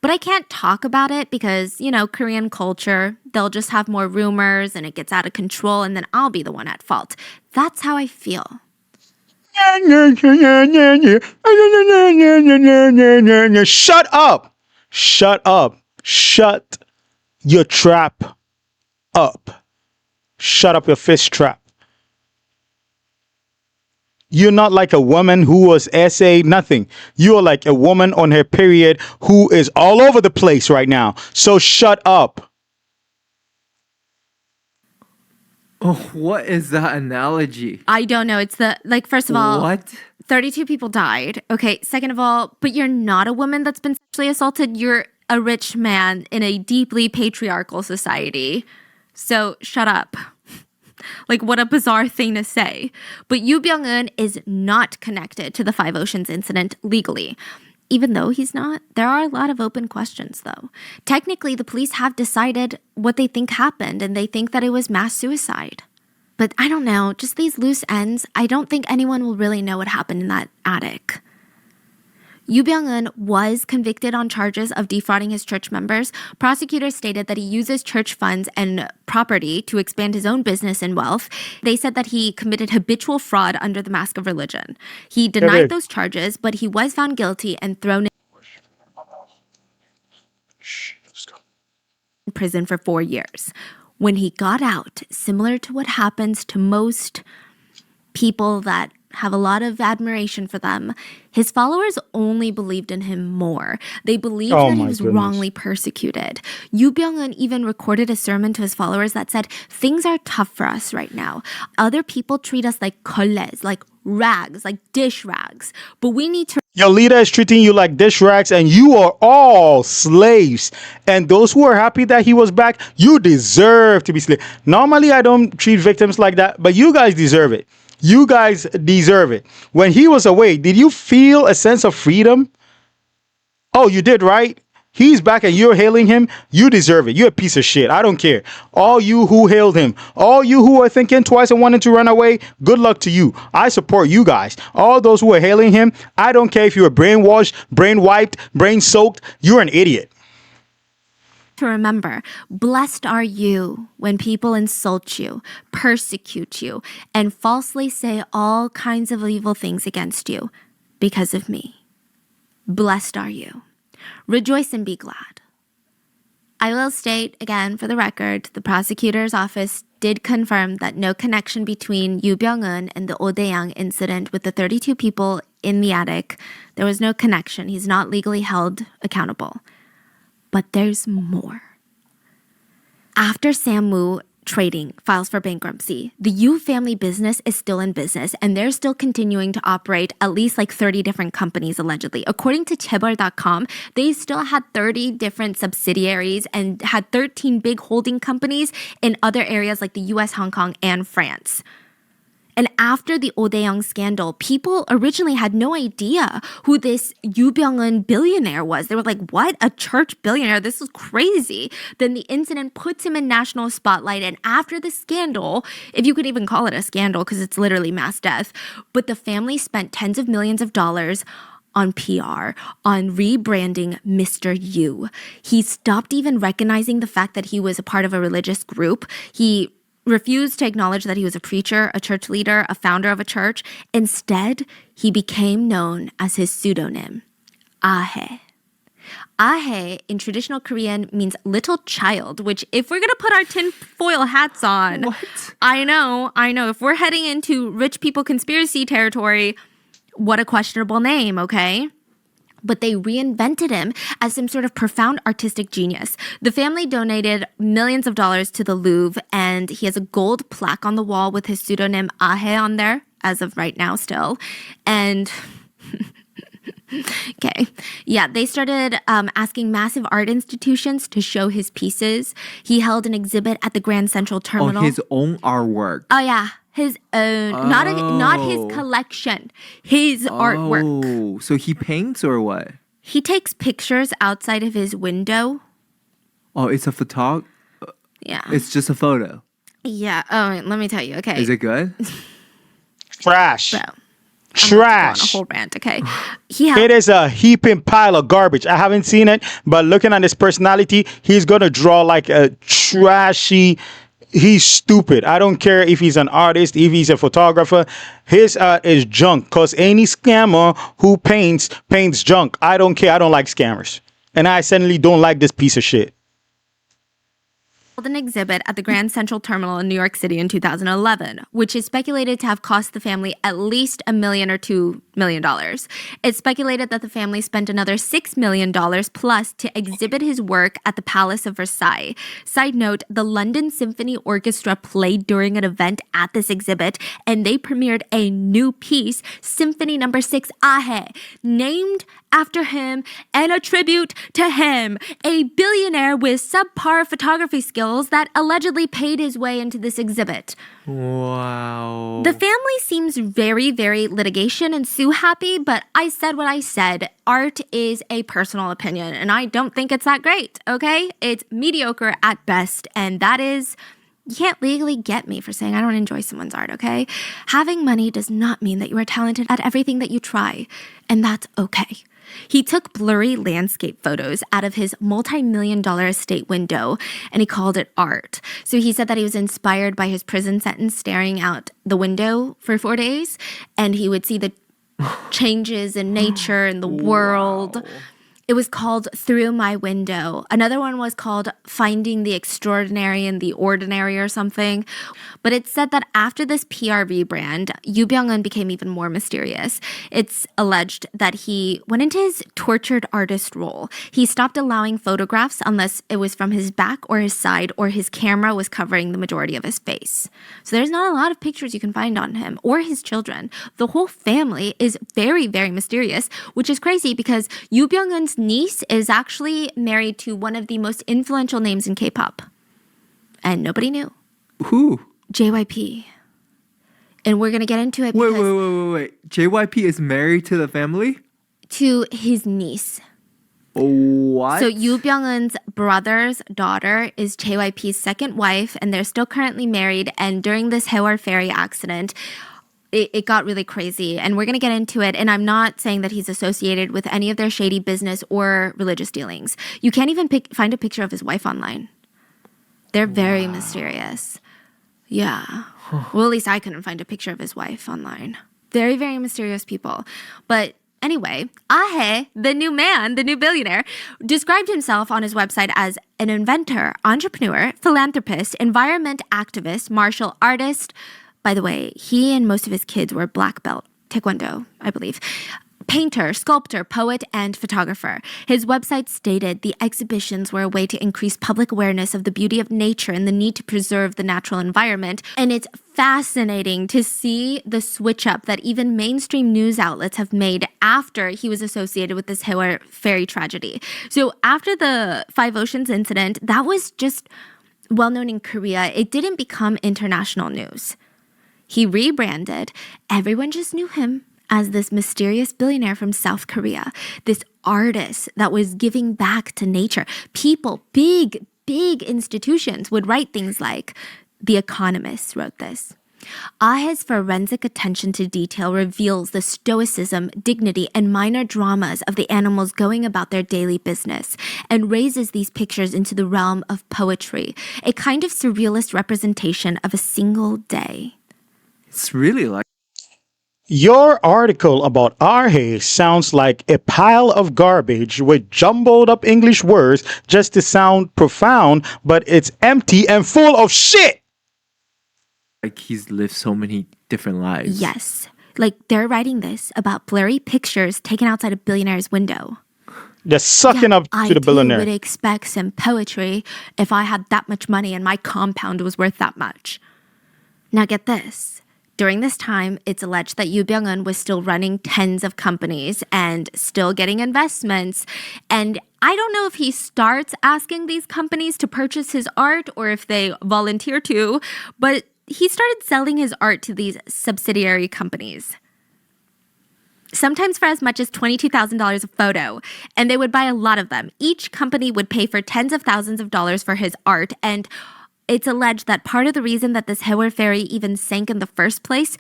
But I can't talk about it because, Korean culture, they'll just have more rumors and it gets out of control, and then I'll be the one at fault. That's how I feel. Shut up! Shut up! Shut your trap up. Shut up your fist trap. You're not like a woman who was essayed, nothing. You're like a woman on her period who is all over the place right now. So shut up. Oh, what is that analogy? I don't know. It's first of all, What? 32 people died. Okay, second of all, but you're not a woman that's been sexually assaulted. You're a rich man in a deeply patriarchal society. So shut up. What a bizarre thing to say. But Yoo Byung-eun is not connected to the Five Oceans incident legally. Even though he's not, there are a lot of open questions, though. Technically, the police have decided what they think happened, and they think that it was mass suicide. But I don't know, just these loose ends, I don't think anyone will really know what happened in that attic. Yoo Byung-eun was convicted on charges of defrauding his church members. Prosecutors stated that he uses church funds and property to expand his own business and wealth. They said that he committed habitual fraud under the mask of religion. He denied those charges, but he was found guilty and thrown in prison for 4 years. When he got out, similar to what happens to most people that have a lot of admiration for them, his followers only believed in him more. They believed that he was wrongly persecuted. Yoo Byung-eun even recorded a sermon to his followers that said, things are tough for us right now. Other people treat us like kolles, like rags, like dish rags. But we need to... Your leader is treating you like dish rags, and you are all slaves. And those who are happy that he was back, you deserve to be slaves. Normally, I don't treat victims like that, but you guys deserve it. You guys deserve it. When he was away, did you feel a sense of freedom? Oh, you did, right? He's back and you're hailing him. You deserve it. You're a piece of shit. I don't care. All you who hailed him, all you who are thinking twice and wanting to run away, good luck to you. I support you guys. All those who are hailing him, I don't care if you were brainwashed, brain wiped, brain soaked. You're an idiot. To remember, blessed are you when people insult you, persecute you, and falsely say all kinds of evil things against you because of me. Blessed are you. Rejoice and be glad. I will state again for the record, the prosecutor's office did confirm that no connection between Yoo Byung-eun and the Oh Dae-yang incident with the 32 people in the attic. There was no connection. He's not legally held accountable. But there's more. After Samwoo Trading files for bankruptcy. The Yu family business is still in business, and they're still continuing to operate at least like 30 different companies, allegedly. According to Chaebol.com, they still had 30 different subsidiaries and had 13 big holding companies in other areas like the US, Hong Kong, and France. And after the Oh Dae-young scandal, people originally had no idea who this Yu Byung-eun billionaire was. They were like, what? A church billionaire? This is crazy. Then the incident puts him in national spotlight. And after the scandal, if you could even call it a scandal because it's literally mass death, but the family spent tens of millions of dollars on PR, on rebranding Mr. Yu. He stopped even recognizing the fact that he was a part of a religious group. He refused to acknowledge that he was a preacher, a church leader, a founder of a church. Instead, he became known as his pseudonym, Ahae. Ahae in traditional Korean means little child, which if we're going to put our tinfoil hats on, What? I know. If we're heading into rich people conspiracy territory, what a questionable name, okay? But they reinvented him as some sort of profound artistic genius. The family donated millions of dollars to the Louvre, and he has a gold plaque on the wall with his pseudonym Ahae on there, as of right now still. And okay. Yeah, they started asking massive art institutions to show his pieces. He held an exhibit at the Grand Central Terminal. Oh, his own artwork. Oh, yeah. His own, not his collection, his artwork. Oh, so he paints or what? He takes pictures outside of his window. Oh, it's a photog. Yeah. It's just a photo. Yeah. Oh, let me tell you. Okay. Is it good? Trash. Bro, on a Trash. whole rant. Okay. He had, It is a heaping pile of garbage. I haven't seen it, but looking at his personality, he's gonna draw like a trashy. He's stupid. I don't care if he's an artist, if he's a photographer. His art is junk. Cause any scammer who paints junk. I don't care. I don't like scammers, and I certainly don't like this piece of shit. an exhibit at the Grand Central Terminal in New York City in 2011, which is speculated to have cost the family at least $1 million or $2 million. It's speculated that the family spent another $6 million plus to exhibit his work at the Palace of Versailles. Side note, the London Symphony Orchestra played during an event at this exhibit, and they premiered a new piece, Symphony No. 6 Ahae, named after him and a tribute to him, a billionaire with subpar photography skills that allegedly paid his way into this exhibit. Wow. The family seems very, very litigation and sue happy, but I said what I said. Art is a personal opinion, and I don't think it's that great, okay? It's mediocre at best, and that is... You can't legally get me for saying I don't enjoy someone's art, okay? Having money does not mean that you are talented at everything that you try, and that's okay. He took blurry landscape photos out of his multi-million-dollar estate window, and he called it art. So he said that he was inspired by his prison sentence staring out the window for 4 days, and he would see the changes in nature and the world. Wow. It was called Through My Window. Another one was called Finding the Extraordinary in the Ordinary or something. But it said that after this PR rebrand, Yu Byung-eun became even more mysterious. It's alleged that he went into his tortured artist role. He stopped allowing photographs unless it was from his back or his side, or his camera was covering the majority of his face. So there's not a lot of pictures you can find on him or his children. The whole family is very, very mysterious, which is crazy because Yu Byung-eun's niece is actually married to one of the most influential names in K-pop. And nobody knew. Who? JYP. And we're going to get into it because Wait. JYP is married to the family? to his niece. What? So Yu Byung-eun's brother's daughter is JYP's second wife, and they're still currently married. And during this Haewol ferry accident, it got really crazy, and we're going to get into it. And I'm not saying that he's associated with any of their shady business or religious dealings. You can't even find a picture of his wife online. They're very mysterious. Yeah. Well, at least I couldn't find a picture of his wife online. Very, very mysterious people. But anyway, Ahae, the new man, the new billionaire, described himself on his website as an inventor, entrepreneur, philanthropist, environment activist, martial artist. By the way, he and most of his kids were black belt, taekwondo, I believe, painter, sculptor, poet, and photographer. His website stated the exhibitions were a way to increase public awareness of the beauty of nature and the need to preserve the natural environment. And it's fascinating to see the switch up that even mainstream news outlets have made after he was associated with this Haewol ferry tragedy. So after the Five Oceans incident, that was just well known in Korea. It didn't become international news. He rebranded. Everyone just knew him as this mysterious billionaire from South Korea, this artist that was giving back to nature. People, big institutions would write things like, The Economist wrote this. Ahe's forensic attention to detail reveals the stoicism, dignity, and minor dramas of the animals going about their daily business and raises these pictures into the realm of poetry, a kind of surrealist representation of a single day. It's really like Your article about Arhe sounds like a pile of garbage with jumbled up English words just to sound profound, but it's empty and full of shit. he's lived so many different lives. Yes. Like they're writing this about blurry pictures taken outside a billionaire's window. They're sucking up to the I billionaire. would expect some poetry if I had that much money and my compound was worth that much. Now get this. During this time, it's alleged that Yoo Byung-eun was still running tens of companies and still getting investments. And I don't know if he starts asking these companies to purchase his art or if they volunteer to, but he started selling his art to these subsidiary companies. Sometimes for as much as $22,000 a photo, and they would buy a lot of them. Each company would pay for tens of thousands of dollars for his art, and it's alleged that part of the reason that this Haewol ferry even sank in the first place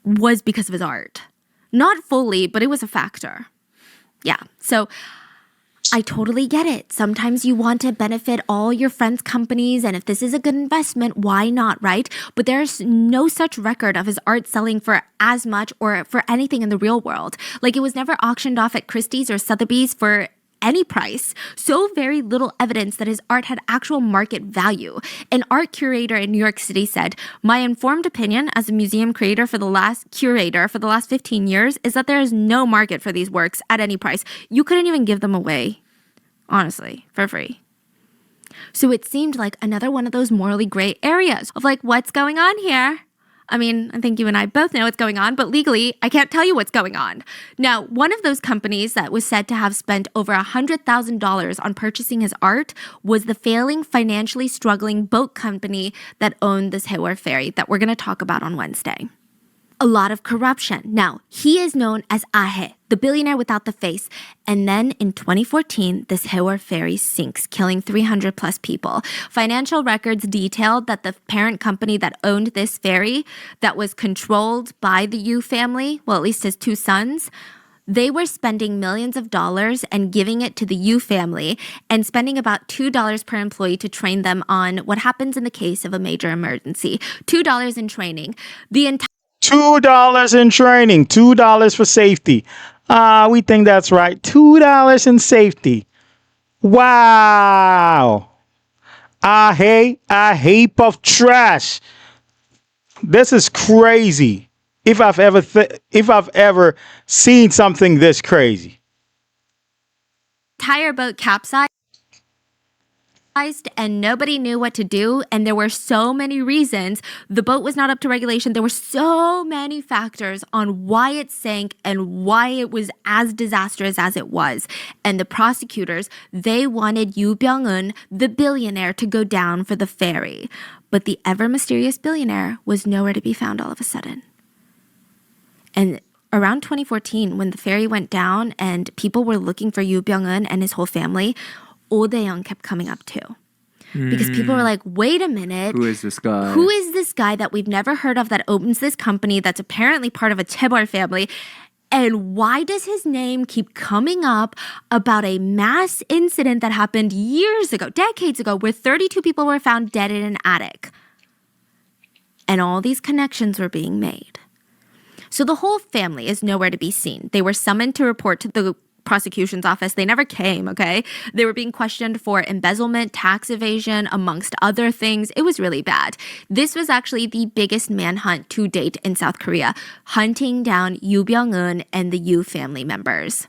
was because of his art. Not fully, but it was a factor. Yeah, so I totally get it. Sometimes you want to benefit all your friends' companies, and if this is a good investment, why not, right? But there's no such record of his art selling for as much or for anything in the real world. Like, it was never auctioned off at Christie's or Sotheby's for any price. So very little evidence that his art had actual market value. An art curator in New York City said, "My informed opinion as a museum curator for the last 15 years is that there is no market for these works at any price. You couldn't even give them away, honestly, for free." So it seemed like another one of those morally gray areas of like, what's going on here? I mean, I think you and I both know what's going on, but legally, I can't tell you what's going on. Now, one of those companies that was said to have spent over $100,000 on purchasing his art was the failing, financially struggling boat company that owned this Haewol ferry that we're going to talk about on Wednesday. A lot of corruption. Now, he is known as Ahe, the billionaire without the face. And then in 2014, this Haewol ferry sinks, killing 300 plus people. Financial records detailed that the parent company that owned this ferry, that was controlled by the Yu family, well, at least his two sons, they were spending millions of dollars and giving it to the Yu family and spending about $2 per employee to train them on what happens in the case of a major emergency. $2 in training. The entire $2 in training, $2 for safety. We think that's right. $2 in safety. Wow. I heap of trash. This is crazy. If I've ever seen something this crazy. entire boat capsized and nobody knew what to do, and there were so many reasons. The boat was not up to regulation. There were so many factors on why it sank and why it was as disastrous as it was. And the prosecutors, they wanted Yoo Byung-eun, the billionaire, to go down for the ferry. But the ever mysterious billionaire was nowhere to be found all of a sudden. And around 2014, when the ferry went down and people were looking for Yoo Byung-eun and his whole family, Oh Dae-young kept coming up too. Because people were like, wait a minute. Who is this guy? Who is this guy that we've never heard of that owns this company that's apparently part of a Chaebol family? And why does his name keep coming up about a mass incident that happened years ago, decades ago, where 32 people were found dead in an attic? And all these connections were being made. So the whole family is nowhere to be seen. They were summoned to report to the prosecution's office. They never came, okay? They were being questioned for embezzlement, tax evasion, amongst other things. It was really bad. This was actually the biggest manhunt to date in South Korea, hunting down Yoo Byung-eun and the Yoo family members.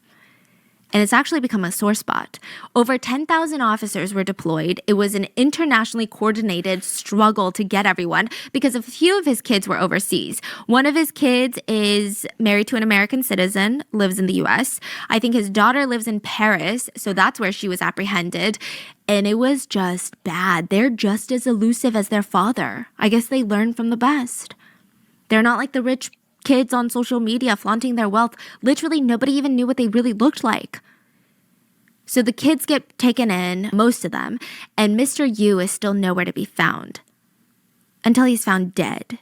And it's actually become a sore spot. Over 10,000 officers were deployed. It was an internationally coordinated struggle to get everyone because a few of his kids were overseas. One of his kids is married to an American citizen, lives in the US. I think his daughter lives in Paris, so that's where she was apprehended. And it was just bad. They're just as elusive as their father. I guess they learn from the best. They're not like the rich kids on social media flaunting their wealth. Literally, nobody even knew what they really looked like. So the kids get taken in, most of them, and Mr. Yu is still nowhere to be found until he's found dead.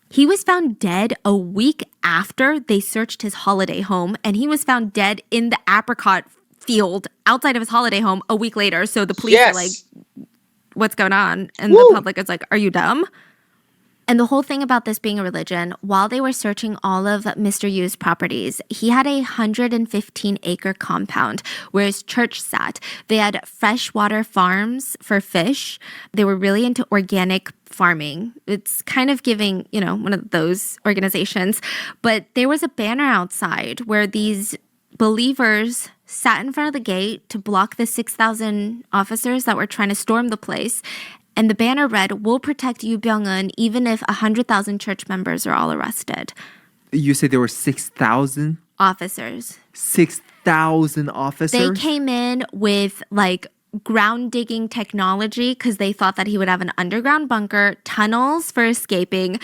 He was found dead a week after they searched his holiday home, and he was found dead in the apricot field outside of his holiday home a week later. So the police are like, what's going on? And the public is like, are you dumb? And the whole thing about this being a religion, while they were searching all of Mr. Yu's properties, he had a 115-acre compound where his church sat. They had freshwater farms for fish. They were really into organic farming. It's kind of giving, one of those organizations. But there was a banner outside where these believers sat in front of the gate to block the 6,000 officers that were trying to storm the place. And the banner read, "We'll protect Yoo Byung-eun even if 100,000 church members are all arrested." You said there were 6,000? Officers. 6,000 officers? They came in with ground digging technology because they thought that he would have an underground bunker, tunnels for escaping,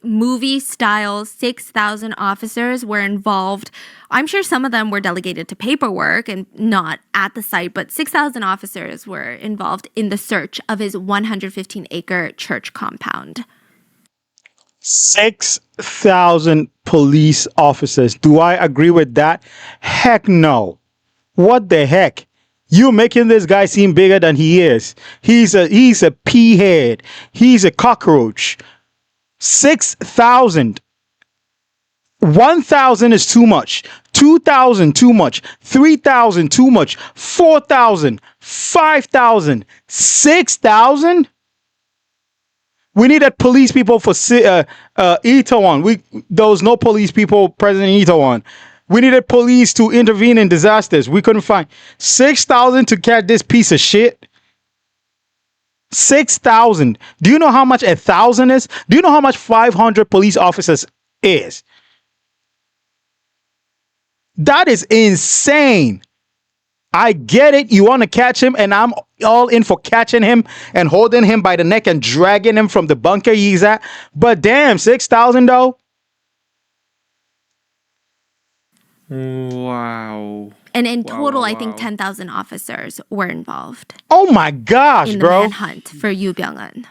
movie style. 6,000 officers were involved. I'm sure some of them were delegated to paperwork and not at the site, but 6,000 officers were involved in the search of his 115-acre church compound. 6,000 police officers. Do I agree with that? Heck no. What the heck? You're making this guy seem bigger than he is. He's a pea head. He's a cockroach. 6,000. 1,000 is too much. 2,000 too much. 3,000 too much. 4,000. 5,000. 6,000? We needed police people for Itaewon. There was no police people present in Itaewon. We needed police to intervene in disasters. We couldn't find 6,000 to catch this piece of shit. 6,000. Do you know how much 1,000 is? Do you know how much 500 police officers is? That is insane. I get it. You want to catch him, and I'm all in for catching him and holding him by the neck and dragging him from the bunker he's at. But damn, 6,000 though. Wow. And in total, I think 10,000 officers were involved. Oh my gosh, in the manhunt for Yoo Byung-eun.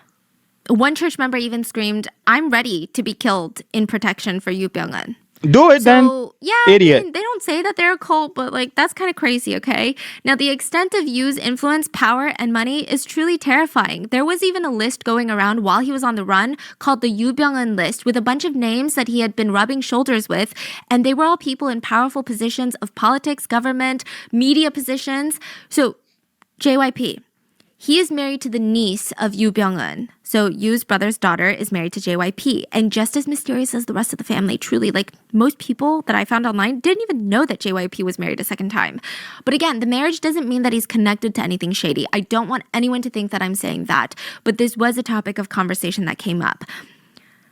One church member even screamed, "I'm ready to be killed in protection for Yoo Byung-eun." Do it then. Yeah, Idiot. They don't say that they're a cult, but that's kind of crazy, okay? Now, the extent of Yu's influence, power, and money is truly terrifying. There was even a list going around while he was on the run called the Yoo Byung-eun list with a bunch of names that he had been rubbing shoulders with, and they were all people in powerful positions of politics, government, media positions. So, JYP. He is married to the niece of Yoo Byung-eun. So Yu's brother's daughter is married to JYP. And just as mysterious as the rest of the family, truly, most people that I found online didn't even know that JYP was married a second time. But again, the marriage doesn't mean that he's connected to anything shady. I don't want anyone to think that I'm saying that. But this was a topic of conversation that came up.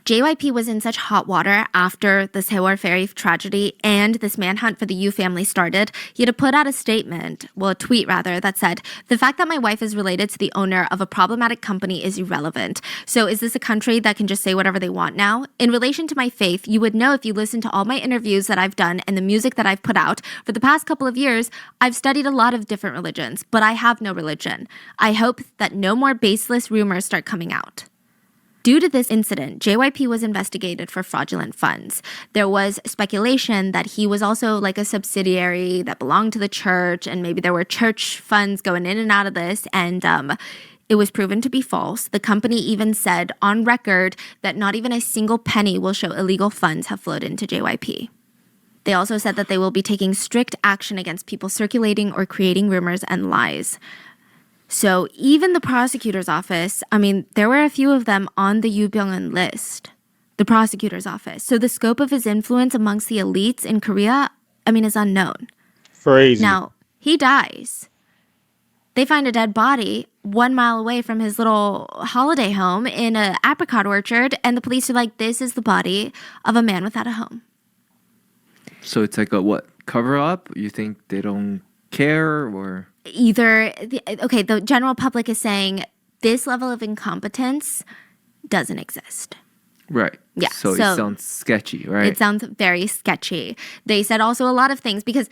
JYP was in such hot water after the Sewol ferry tragedy and this manhunt for the Yoo family started. He had to put out a statement, a tweet rather, that said, "The fact that my wife is related to the owner of a problematic company is irrelevant. So is this a country that can just say whatever they want now? In relation to my faith, you would know if you listen to all my interviews that I've done and the music that I've put out. For the past couple of years, I've studied a lot of different religions, but I have no religion. I hope that no more baseless rumors start coming out." Due to this incident, JYP was investigated for fraudulent funds. There was speculation that he was also a subsidiary that belonged to the church, and maybe there were church funds going in and out of this, and it was proven to be false. The company even said on record that not even a single penny will show illegal funds have flowed into JYP. They also said that they will be taking strict action against people circulating or creating rumors and lies. So even the prosecutor's office, I mean, there were a few of them on the Yu Byung-eun list. The prosecutor's office. So the scope of his influence amongst the elites in Korea, I mean, is unknown. Crazy. Now, he dies. They find a dead body 1 mile away from his little holiday home in an apricot orchard, and the police are like, this is the body of a man without a home. So it's like a what? Cover up? You think they don't care or? The general public is saying this level of incompetence doesn't exist. Right. Yeah, So it sounds sketchy, right? It sounds very sketchy. They said also a lot of things because,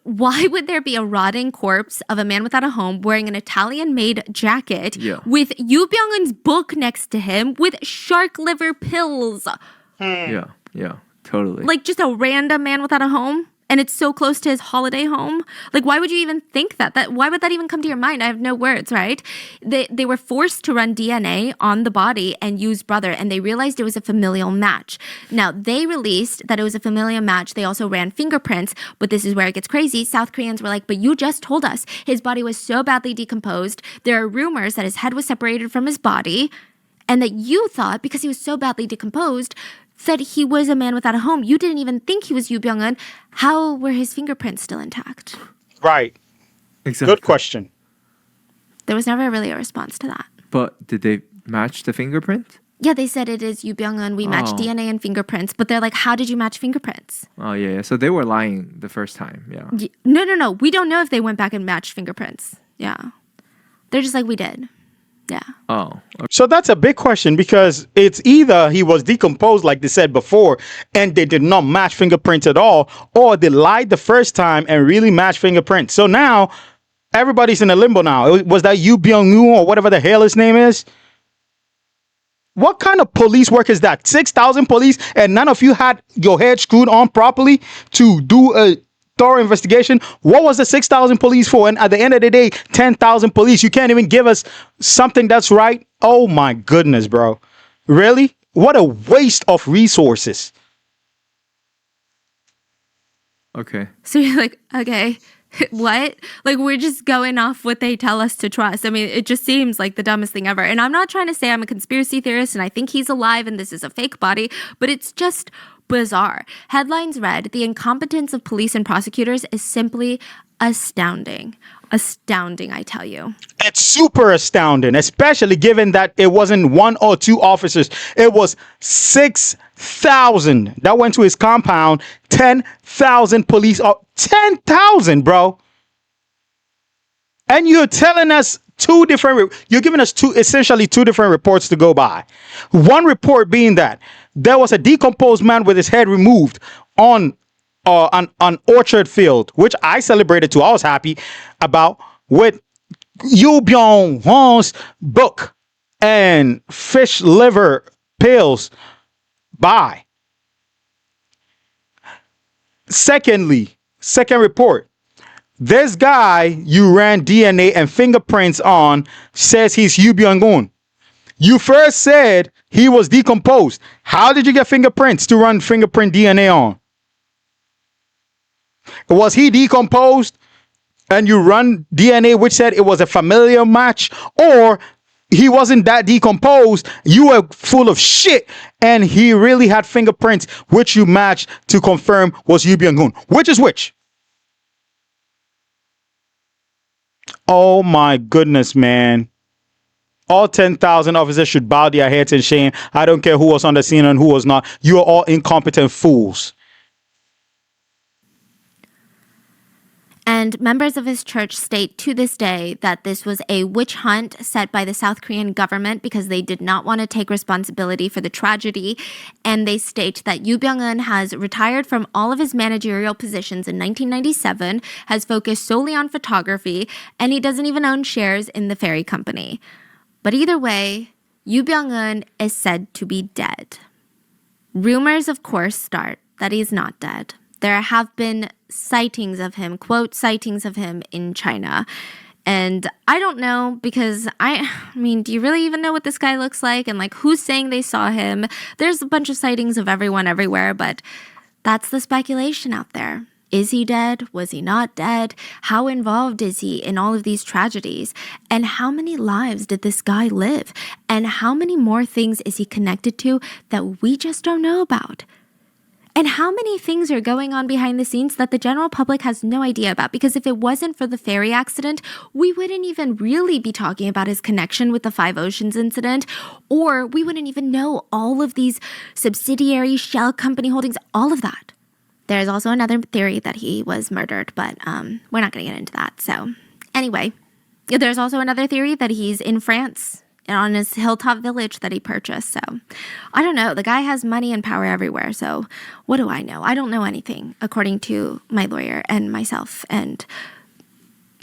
why would there be a rotting corpse of a man without a home wearing an Italian-made jacket with Yu Byung-eun's book next to him with shark liver pills? Yeah, totally. Like just a random man without a home? And it's so close to his holiday home. Like, why would you even think that? Why would that even come to your mind? I have no words, right? They were forced to run DNA on the body and use brother, and they realized it was a familial match. Now, they released that it was a familial match. They also ran fingerprints, but this is where it gets crazy. South Koreans were like, but you just told us his body was so badly decomposed. There are rumors that his head was separated from his body, and that you thought, because he was so badly decomposed, that he was a man without a home. You didn't even think he was Yu Byung-eun. How were his fingerprints still intact? Right. Exactly. Good question. There was never really a response to that. But did they match the fingerprint? Yeah, they said it is Yu Byung-eun. We matched DNA and fingerprints. But they're like, how did you match fingerprints? Oh, yeah. So they were lying the first time. Yeah. No. We don't know if they went back and matched fingerprints. Yeah. They're just like, we did. Yeah. Oh. Okay. So that's a big question because it's either he was decomposed, like they said before, and they did not match fingerprints at all, or they lied the first time and really matched fingerprints. So now everybody's in a limbo now. Was that Yu Byung-eun or whatever the hell his name is? What kind of police work is that? 6,000 police and none of you had your head screwed on properly to do a thorough investigation? What was the 6,000 police for? And at the end of the day, 10,000 police. You can't even give us something that's right. Oh my goodness, bro. Really? What a waste of resources. Okay. So you're like, okay, what? Like, we're just going off what they tell us to trust. I mean, it just seems like the dumbest thing ever. And I'm not trying to say I'm a conspiracy theorist and I think he's alive and this is a fake body, but it's just bizarre. Headlines read, the incompetence of police and prosecutors is simply astounding. Astounding, I tell you. It's super astounding, especially given that it wasn't one or two officers. It was 6,000 that went to his compound. 10,000 police. 10,000, bro. And you're telling us you're giving us essentially two different reports to go by. One report being that there was a decomposed man with his head removed on an orchard field, which I celebrated too. I was happy about, with Yu Byung-eun's book and fish liver pills by. Second report. This guy you ran DNA and fingerprints on says he's Yu Byung-eun. You first said he was decomposed. How did you get fingerprints to run fingerprint DNA on? Was he decomposed and you run DNA which said it was a familiar match, or he wasn't that decomposed, you were full of shit and he really had fingerprints which you matched to confirm was Yu Byung-eun? Which is which? Oh my goodness, man. All 10,000 officers should bow their heads in shame. I don't care who was on the scene and who was not. You are all incompetent fools. And members of his church state to this day that this was a witch hunt set by the South Korean government because they did not want to take responsibility for the tragedy. And they state that Yu Byung-eun has retired from all of his managerial positions in 1997, has focused solely on photography, and he doesn't even own shares in the ferry company. But either way, Yu Byung-eun is said to be dead. Rumors, of course, start that he's not dead. There have been sightings of him, quote, sightings of him in China. And I don't know because I mean, do you really even know what this guy looks like? And like, who's saying they saw him? There's a bunch of sightings of everyone everywhere, but That's the speculation out there. Is he dead? Was he not dead? How involved is he in all of these tragedies? And how many lives did this guy live? And how many more things is he connected to that we just don't know about? And how many things are going on behind the scenes that the general public has no idea about? Because if it wasn't for the ferry accident, we wouldn't even really be talking about his connection with the Five Oceans incident, or we wouldn't even know all of these subsidiary shell company holdings, all of that. There's also another theory that he was murdered, but we're not going to get into that. So anyway, there's also another theory that he's in France on his hilltop village that he purchased. So I don't know. The guy has money and power everywhere. So what do I know? I don't know anything, according to my lawyer and myself. And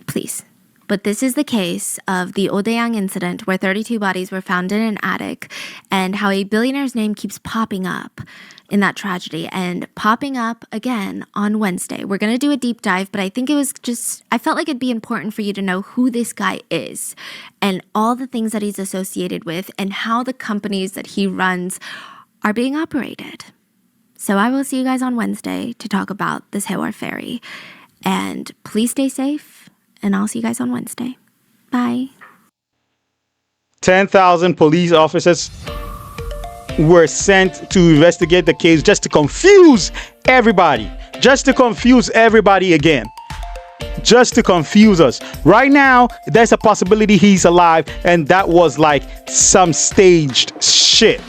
please. But this is the case of the Odeyang incident where 32 bodies were found in an attic, and how a billionaire's name keeps popping up in that tragedy and popping up again on Wednesday. We're going to do a deep dive, but I think I felt like it'd be important for you to know who this guy is and all the things that he's associated with and how the companies that he runs are being operated. So I will see you guys on Wednesday to talk about this Hayward Ferry. And please stay safe, and I'll see you guys on Wednesday. Bye. 10,000 police officers were sent to investigate the case just to confuse everybody. Just to confuse everybody again. Just to confuse us. Right now, there's a possibility he's alive, and that was like some staged shit.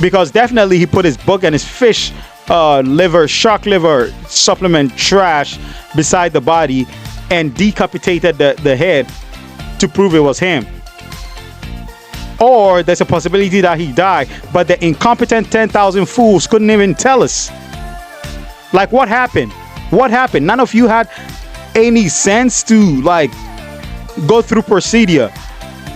Because definitely he put his book and his fish liver, shark liver supplement trash beside the body and decapitated the head to prove it was him. Or there's a possibility that he died, but the incompetent 10,000 fools couldn't even tell us. Like, what happened? What happened? None of you had any sense to, like, go through procedure.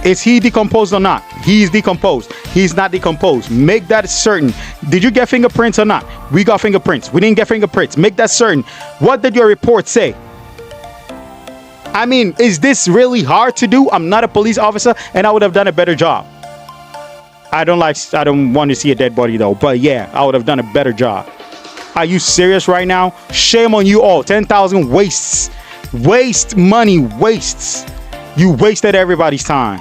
Is he decomposed or not? He is decomposed. He's not decomposed. Make that certain. Did you get fingerprints or not? We got fingerprints. We didn't get fingerprints. Make that certain. What did your report say? I mean, is this really hard to do? I'm not a police officer, and I would have done a better job. I don't want to see a dead body though, but yeah, I would have done a better job. Are you serious right now? Shame on you all. 10,000 wastes. Waste money, wastes. You wasted everybody's time.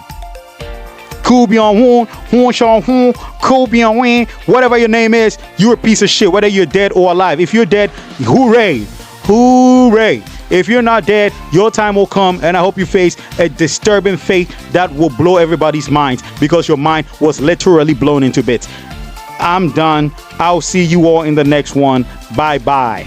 Whatever your name is, you're a piece of shit, whether you're dead or alive. If you're dead, hooray. Hooray. If you're not dead, your time will come, and I hope you face a disturbing fate that will blow everybody's minds, because your mind was literally blown into bits. I'm done. I'll see you all in the next one. Bye-bye.